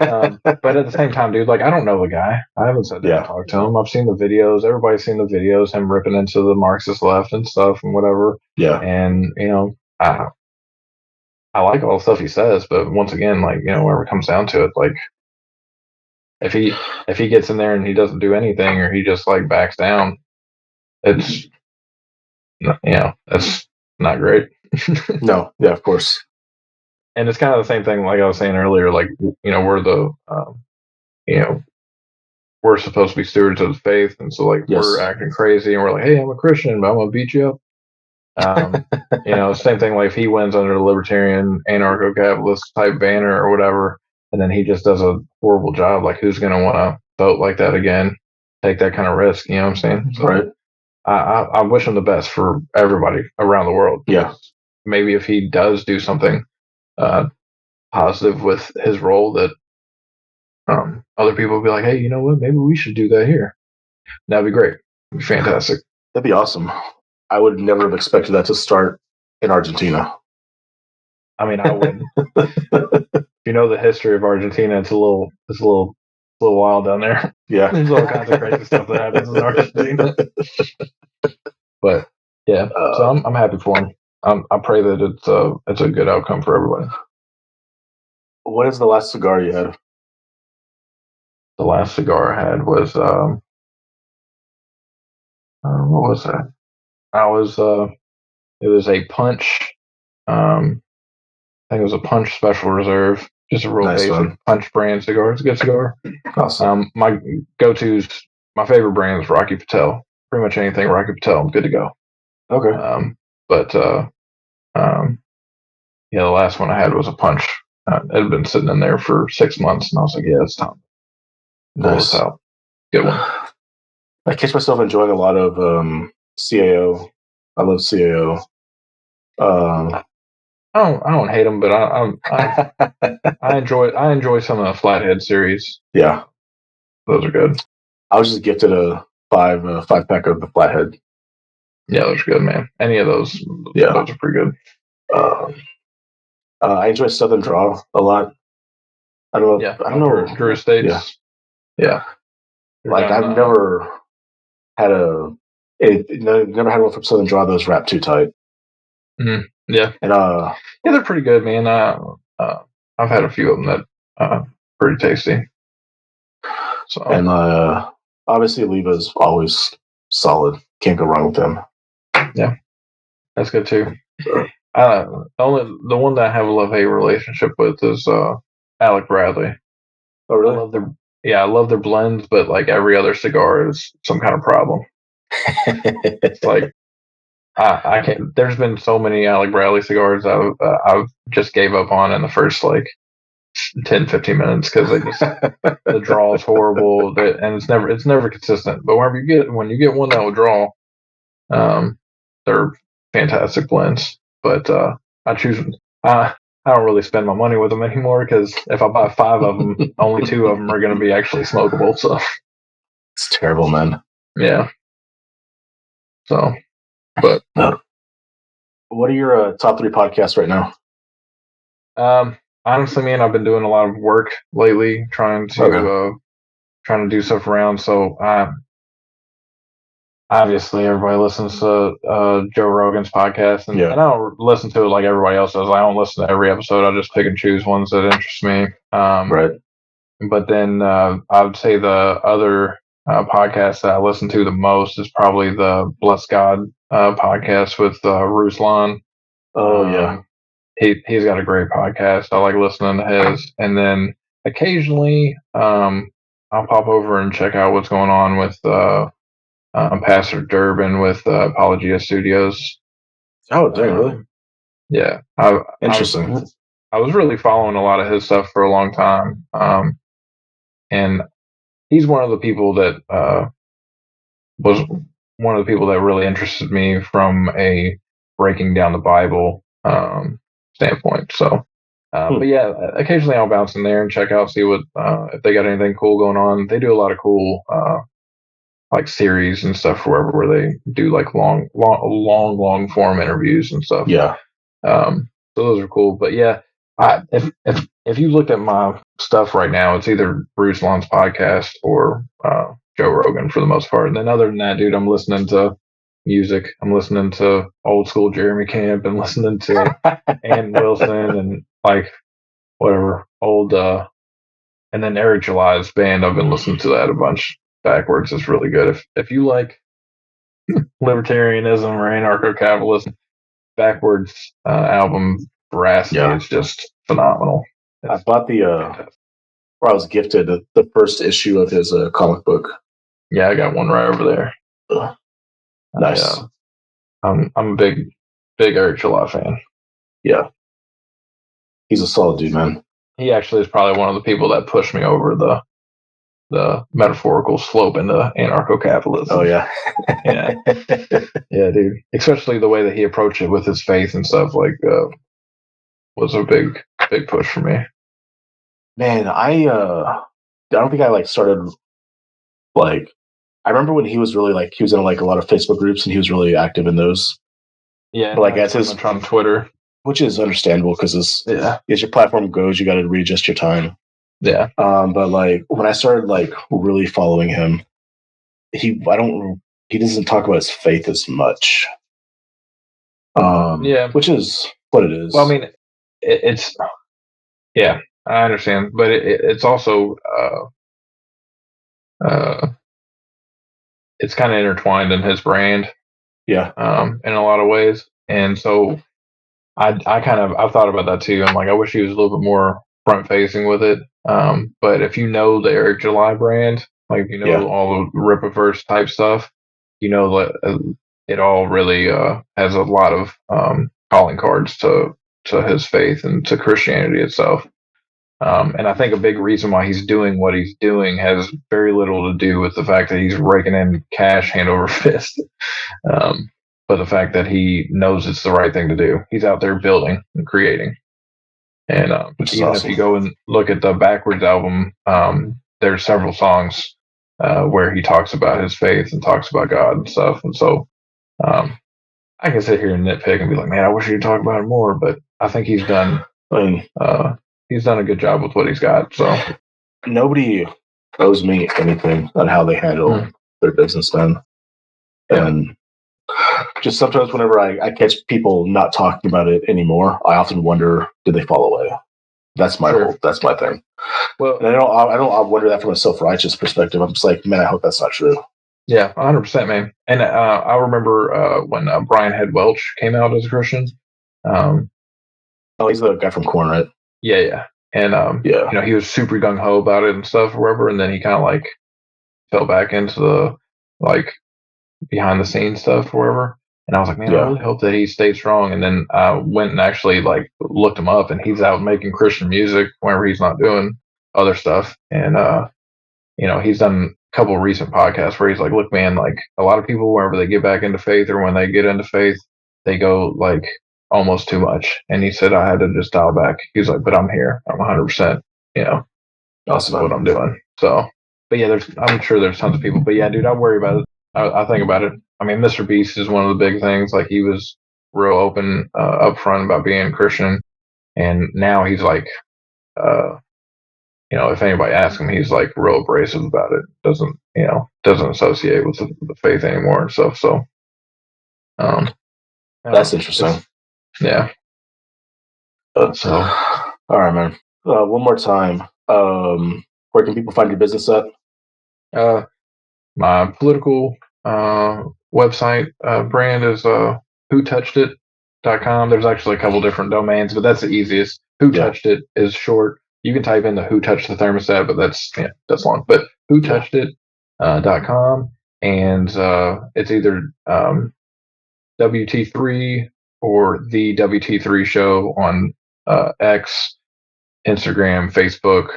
at the same time, dude, like I don't know the guy. I haven't sat down and talked to him. I've seen the videos. Everybody's seen the videos, him ripping into the Marxist left and stuff and whatever. Yeah. And I like all the stuff he says, but once again, like whenever it comes down to it, like if he gets in there and he doesn't do anything or he just like backs down, it's that's not great. No, yeah, of course. And it's kind of the same thing, like I was saying earlier. Like we're the, we're supposed to be stewards of the faith, and so like we're acting crazy, and we're like, hey, I'm a Christian, but I'm gonna beat you up. Same thing. Like if he wins under the libertarian anarcho-capitalist type banner or whatever, and then he just does a horrible job. Like who's gonna want to vote like that again? Take that kind of risk. You know what I'm saying? So, right. I wish him the best for everybody around the world. Yeah. Maybe if he does do something positive with his role, that other people will be like, hey, you know what? Maybe we should do that here. That'd be great. It'd be fantastic. That'd be awesome. I would never have expected that to start in Argentina. I mean, I wouldn't. If you know the history of Argentina, it's a little wild down there. Yeah. There's all kinds of crazy stuff that happens in Argentina. But yeah, so I'm happy for him. I pray that it's a good outcome for everybody. What is the last cigar you had? The last cigar I had was what was that? It was a punch. I think it was a punch special reserve, just a real Nice basic one. punch brand cigar. It's a good cigar. Awesome. My favorite brand is Rocky Patel. Pretty much anything Rocky Patel, I'm good to go. Okay. But yeah, the last one I had was a punch. It had been sitting in there for 6 months, and I was like, yeah, it's time. Nice. Out. Good one. I catch myself enjoying a lot of CAO. I love CAO. I don't hate them, but I enjoy some of the Flathead series. Yeah, those are good. I was just gifted a five pack of the Flathead. Yeah, those are good, man. Any of those, yeah, those are pretty good. I enjoy Southern Draw a lot. I don't know. Yeah, I don't know. Drew Estates. Yeah. Like I've never had never had one from Southern Draw that was wrapped too tight. Mm, yeah. And yeah, they're pretty good, man. I've had a few of them that pretty tasty. So and obviously Oliva's always solid. Can't go wrong with them. Yeah, that's good too. The one that I have a love-hate relationship with is Alec Bradley. Oh, really? I love their blends, but like every other cigar is some kind of problem. It's like I can't. There's been so many Alec Bradley cigars I've just gave up on in the first like 10, 15 minutes because they just the draw is horrible, and it's never consistent. But when you get one that will draw, they're fantastic blends. But I don't really spend my money with them anymore because if I buy 5 of them, only 2 of them are going to be actually smokable. So it's terrible, man. Yeah. So, but what are your top 3 podcasts right now? Honestly, man, I've been doing a lot of work lately, trying to do stuff around. So, obviously, everybody listens to Joe Rogan's podcast, and I don't listen to it like everybody else does. I don't listen to every episode. I just pick and choose ones that interest me. Right. But then I would say the other podcast that I listen to the most is probably the Bless God podcast with Ruslan. Oh, yeah. He's got a great podcast. I like listening to his. And then occasionally I'll pop over and check out what's going on with Pastor Durbin with Apologia Studios. Oh, dang, really? Yeah. Interesting. I was really following a lot of his stuff for a long time. And he's one of the people that was one of the people that really interested me from a breaking down the Bible standpoint. So, but yeah, occasionally I'll bounce in there and check out, see what if they got anything cool going on. They do a lot of cool like series and stuff where they do like long form interviews and stuff. Yeah. So those are cool. But yeah, if you look at my stuff right now, it's either Bruce Lon's podcast or Joe Rogan for the most part. And then other than that, dude, I'm listening to music. I'm listening to old school Jeremy Camp and listening to Ann Wilson and like whatever old and then Eric July's band. I've been listening to that a bunch backwards. It's really good. If you like libertarianism or anarcho-capitalism, backwards album Veracity is just phenomenal. I bought or I was gifted the first issue of his comic book. Yeah, I got one right over there. Nice. I'm a big Eric July fan. Yeah, he's a solid dude, man. He actually is probably one of the people that pushed me over the metaphorical slope into anarcho-capitalism. Oh yeah, yeah, yeah, dude. Especially the way that he approached it with his faith and stuff, like was a big push for me. Man, don't think I like started like. I remember when he was really like he was in like a lot of Facebook groups and he was really active in those. Yeah, But and like now he's as pretty his, much on Twitter. which is understandable because as your platform goes, you got to readjust your time. Yeah. But like when I started like really following him, he doesn't talk about his faith as much. Yeah. Which is what it is. Well, I mean, it's yeah, I understand, but it's also it's kind of intertwined in his brand, yeah, in a lot of ways, and so I kind of I've thought about that too. I'm like, I wish he was a little bit more front facing with it. But if you know the Eric July brand, like if you yeah, know all the Rippaverse type stuff, you know that it all really has a lot of calling cards to his faith and to Christianity itself. And I think a big reason why he's doing what he's doing has very little to do with the fact that he's raking in cash hand over fist, um, but the fact that he knows it's the right thing to do. He's out there building and creating. And which is even awesome. if you go and look at the Backwards album, there's several songs where he talks about his faith and talks about God and stuff. And so um, I can sit here and nitpick and be like, man, I wish he'd talk about it more. But I think I mean, he's done a good job with what he's got. So nobody owes me anything on how they handle their business then. And just sometimes whenever I catch people not talking about it anymore, I often wonder, did they fall away? That's my that's my thing. Well, and I don't wonder that from a self-righteous perspective. I'm just like, man, I hope that's not true. Yeah, 100%, man. And I remember when Brian Head Welch came out as a Christian. He's the guy from Korn, right? Yeah. And yeah, you know, he was super gung ho about it and stuff, or whatever. And then he kind of like fell back into the like behind the scenes stuff, or whatever. And I was like, man, I really hope that he stayed strong. And then I went and actually like looked him up, and he's out making Christian music whenever he's not doing other stuff. And you know, he's done a couple of recent podcasts where he's like, look, man, like a lot of people, whenever they get back into faith or when they get into faith, they go like almost too much. And he said, I had to just dial back. He's like, but I'm here. I'm 100%, you know, that's what I'm doing. So, but yeah, I'm sure there's tons of people, but yeah, dude, I worry about it. I think about it. I mean, Mr. Beast is one of the big things. Like he was real open, upfront about being a Christian. And now he's like, you know, if anybody asks him, he's like real abrasive about it. Doesn't associate with the faith anymore and stuff. So, that's interesting. Yeah. So, all right, man. One more time. Where can people find your business at? My political website brand is whotouchedit.com. There's actually a couple different domains, but that's the easiest. Who Touched It is short. You can type in the Who Touched the Thermostat, but that's long. But whotouchedit.com, and it's either WT3 or the WT3 show on X, Instagram, Facebook,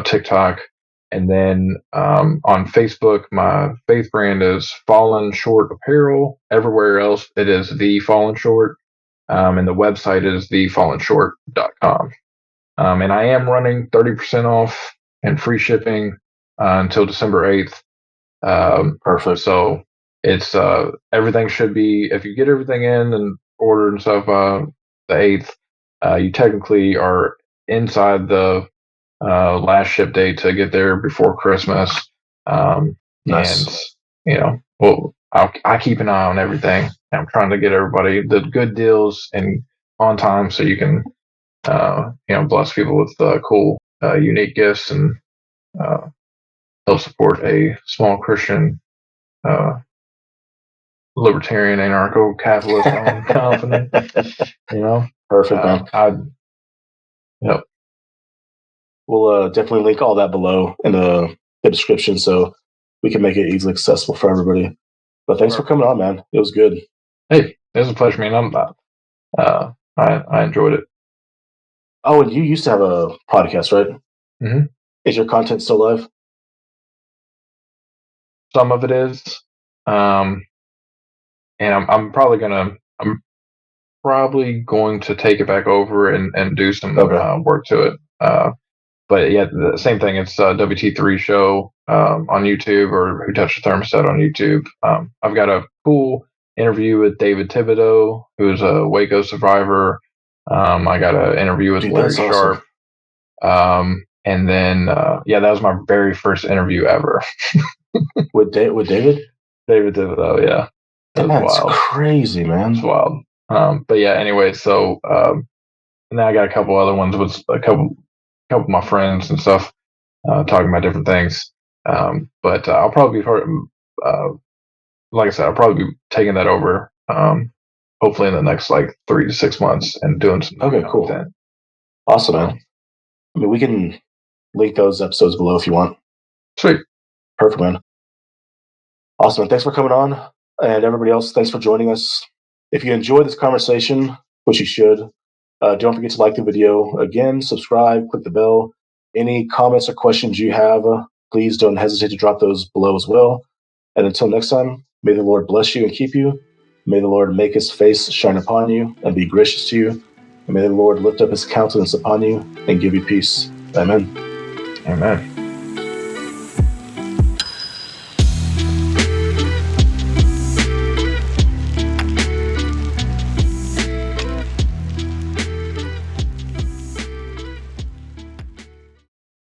TikTok. And then on Facebook, my faith brand is Fallen Short Apparel. Everywhere else, it is The Fallen Short. And the website is thefallenshort.com. And I am running 30% off and free shipping until December 8th. Perfect. So it's everything should be, if you get everything in and ordered and stuff the 8th, you technically are inside the last ship date to get there before Christmas. Nice. And, you know, well, I keep an eye on everything. I'm trying to get everybody the good deals and on time so you can, you know, bless people with cool, unique gifts and help support a small Christian, libertarian, anarcho-capitalist company. You know, perfect, man. Yep. We'll definitely link all that below in the description so we can make it easily accessible for everybody. But thanks for coming on, man. It was good. Hey, it was a pleasure, man. I enjoyed it. Oh, and you used to have a podcast, right? Mm-hmm. Is your content still live? Some of it is, and I'm probably going to take it back over and do some work to it. but yeah, the same thing. It's WT3 Show on YouTube, or Who Touched the Thermostat on YouTube. I've got a cool interview with David Thibodeau, who's a Waco survivor. I got an interview with Dude, Larry that's awesome. Sharpe. And then, that was my very first interview ever. With David? David Thibodeau, yeah. That's wild. Crazy, man. It's wild. But yeah, anyway, so now I got a couple other ones with a couple of my friends and stuff, talking about different things. But I'll probably be like I said, I'll probably be taking that over, hopefully in the next like 3 to 6 months, and doing some cool. content. Awesome, man. I mean, we can link those episodes below if you want. Sweet. Perfect, man. Awesome, man. Thanks for coming on. And everybody else, thanks for joining us. If you enjoyed this conversation, which you should, don't forget to like the video. Again, subscribe, click the bell. Any comments or questions you have, please don't hesitate to drop those below as well. And until next time, may the Lord bless you and keep you. May the Lord make his face shine upon you and be gracious to you. And may the Lord lift up his countenance upon you and give you peace. Amen. Amen.